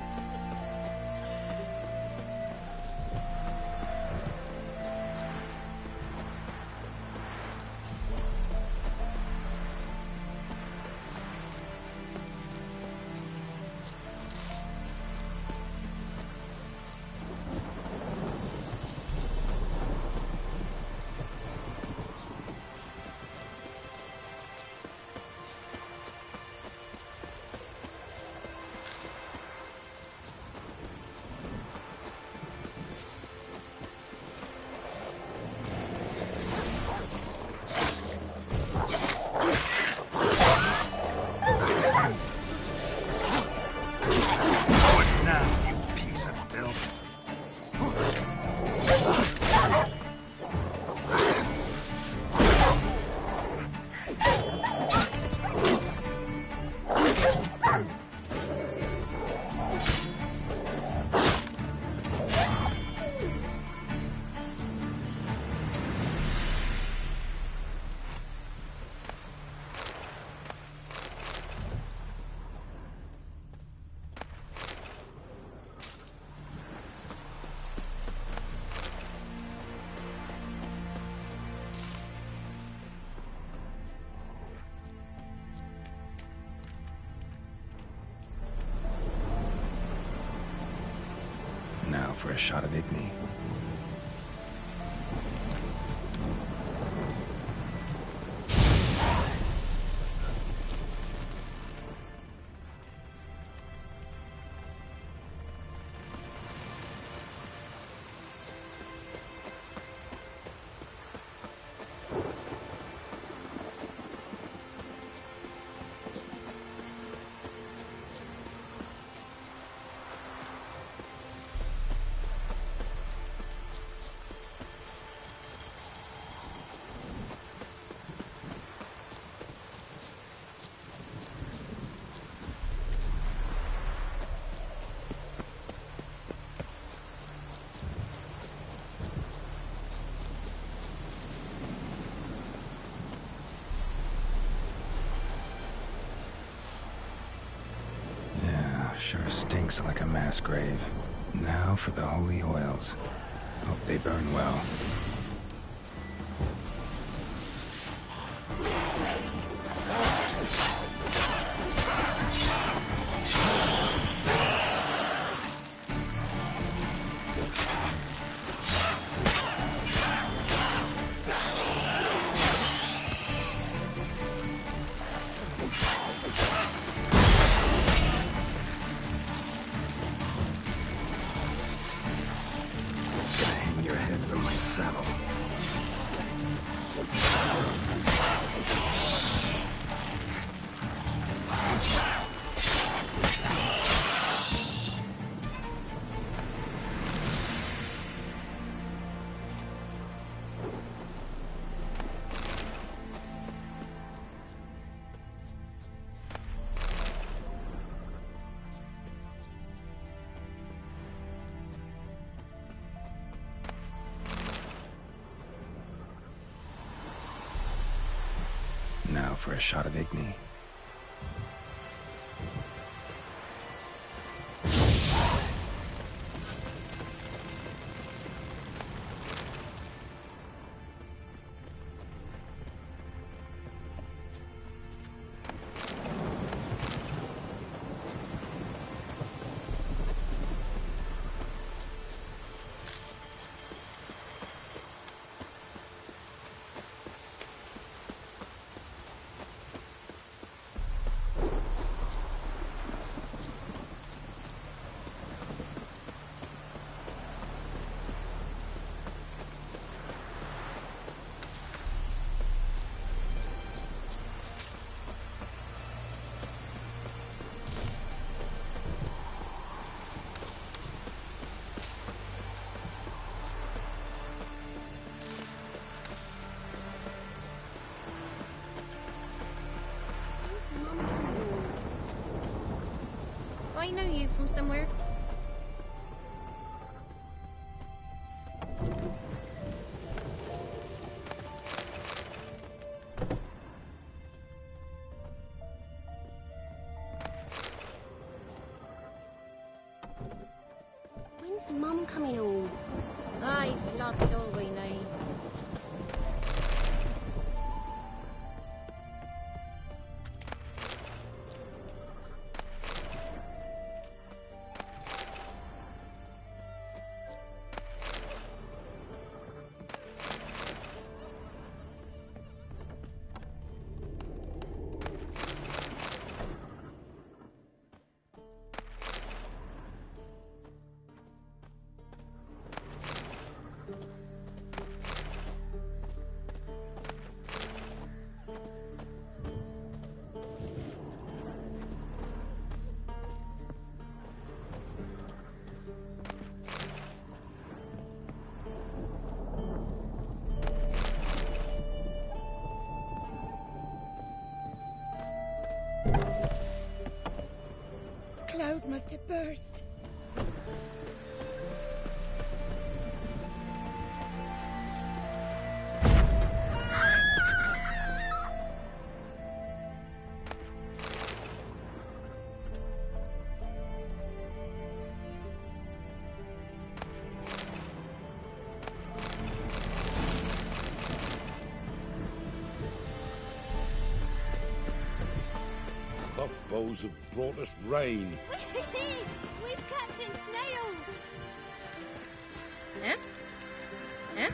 for a shot of Igni. Sure stinks like a mass grave. Now for the holy oils. Hope they burn well. Now for a shot of Igni. I know you from somewhere. When's Mum coming home? Aye, floods all we need. Cloud must have burst. Puffballs have brought us rain. We're catching snails. Eh? Eh?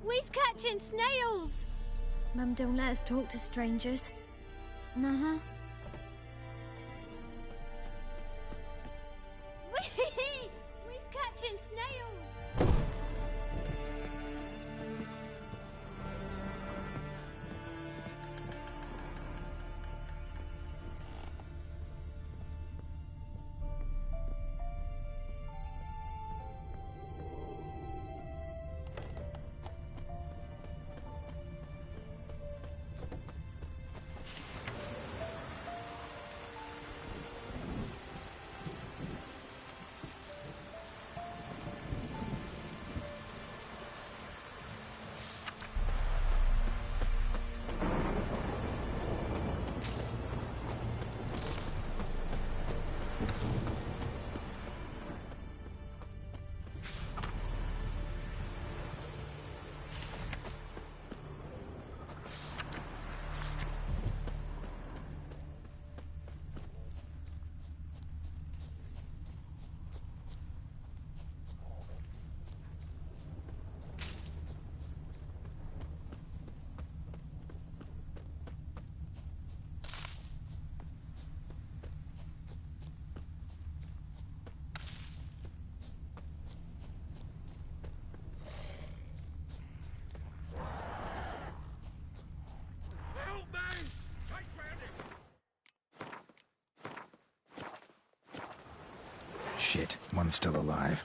We's catching snails! Mum don't let us talk to strangers. Uh-huh. We's catching snails! Shit, one's still alive.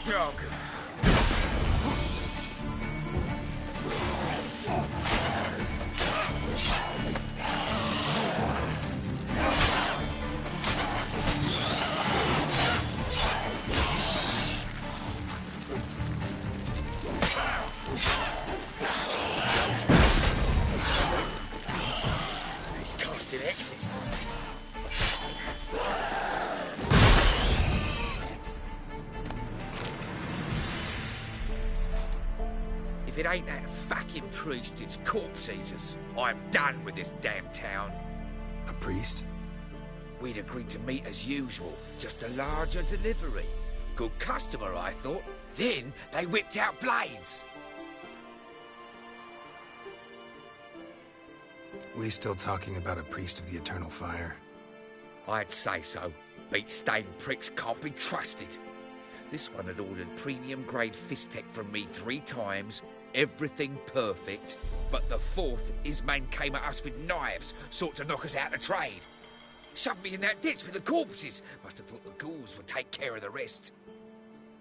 Dog. He's casting X's. If it ain't that fucking priest, it's corpse eaters. I'm done with this damn town. A priest? We'd agreed to meet as usual, just a larger delivery. Good customer, I thought. Then they whipped out blades. We still talking about a priest of the eternal fire? I'd say so. Beat-stained pricks can't be trusted. This one had ordered premium-grade fist tech from me 3 times, everything perfect, but the 4th, his man came at us with knives, sought to knock us out of trade. Shoved me in that ditch with the corpses. Must have thought the ghouls would take care of the rest.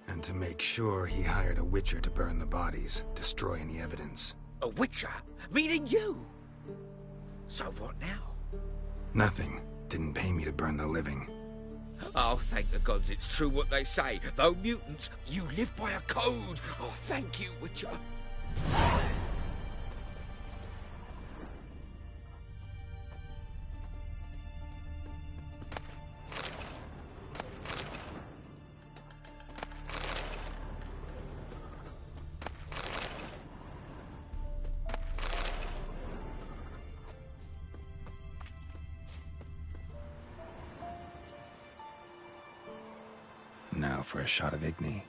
And to make sure, he hired a witcher to burn the bodies, destroy any evidence. A witcher? Meaning you? So what now? Nothing. Didn't pay me to burn the living. Oh, thank the gods it's true what they say. Though mutants, you live by a code. Oh, thank you, Witcher. Now for a shot of Igni.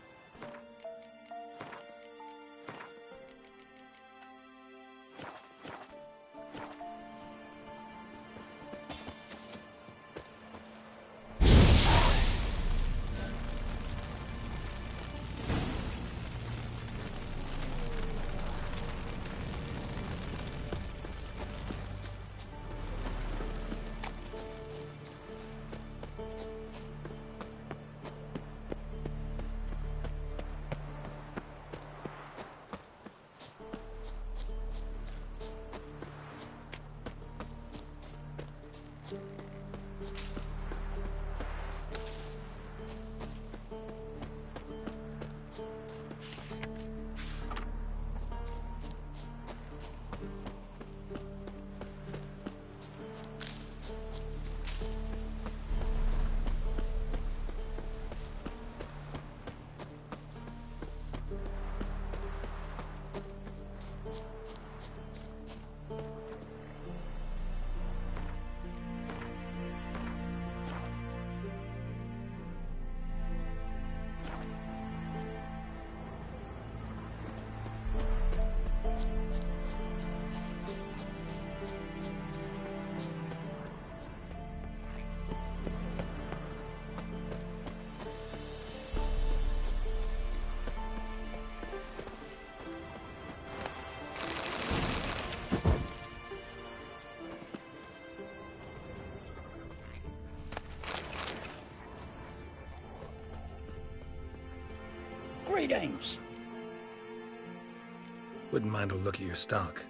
Greetings. Wouldn't mind a look at your stock.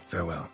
Farewell.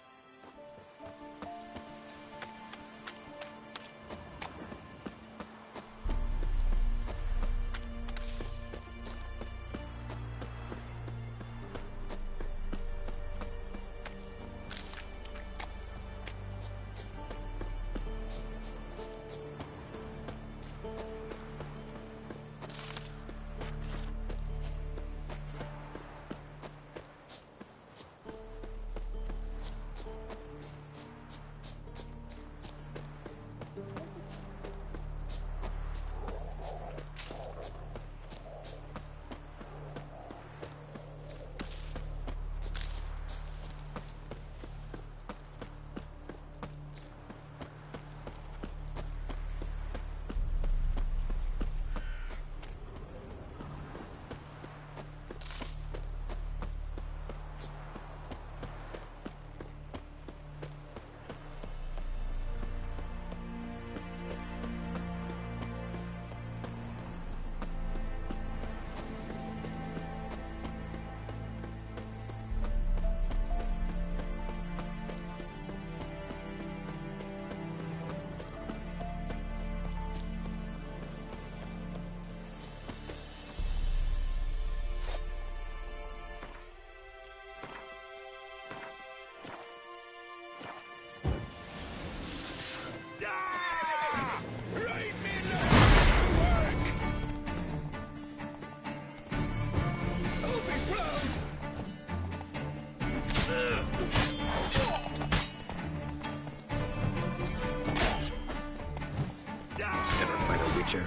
Never fight a Witcher.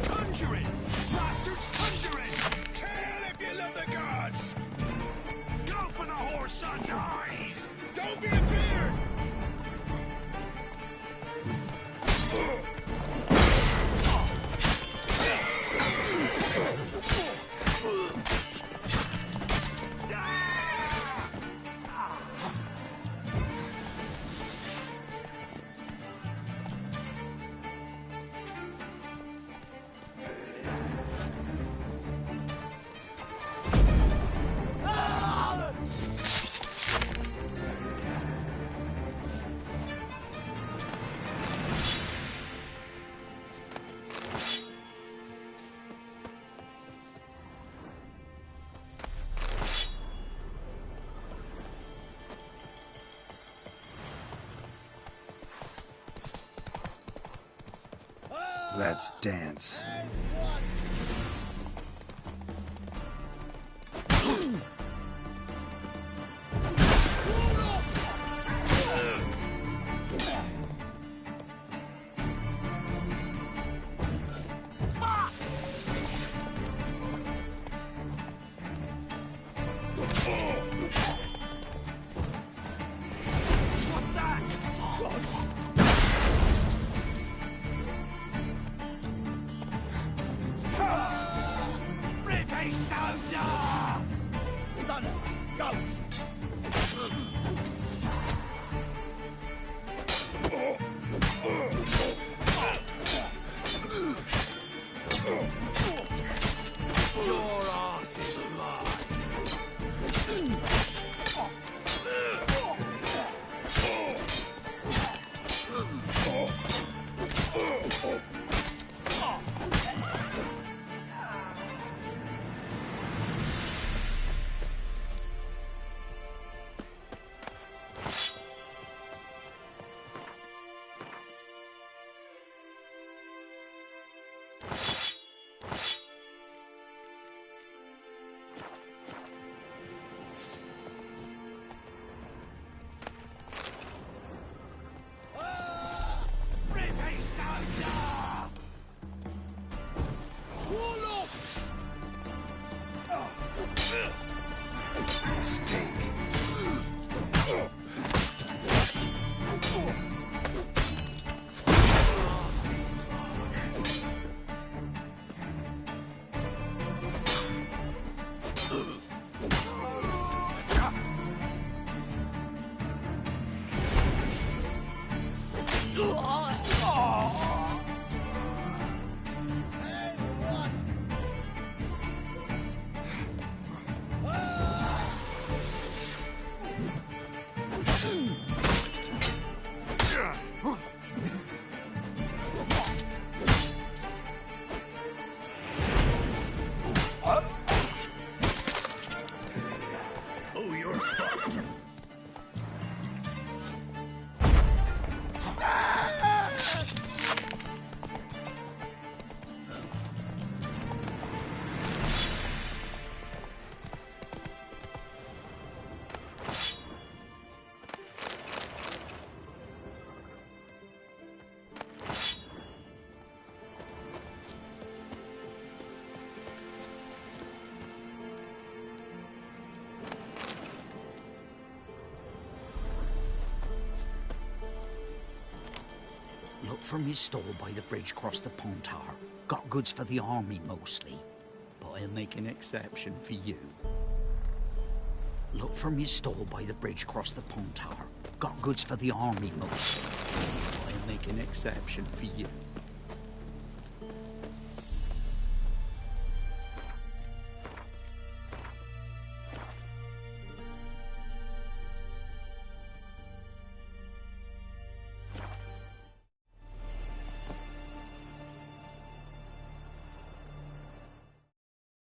Conjuring! Bastards, conjuring! Kill if you love the gods! Go for the whore's son's eyes! Don't be afeard! Let's dance. Ah! Oh, you're fucked. Look for me stall by the bridge across the pond tower. Got goods for the army mostly, but I'll make an exception for you. Look for me stall by the bridge across the pond tower. Got goods for the army mostly, but I'll make an exception for you.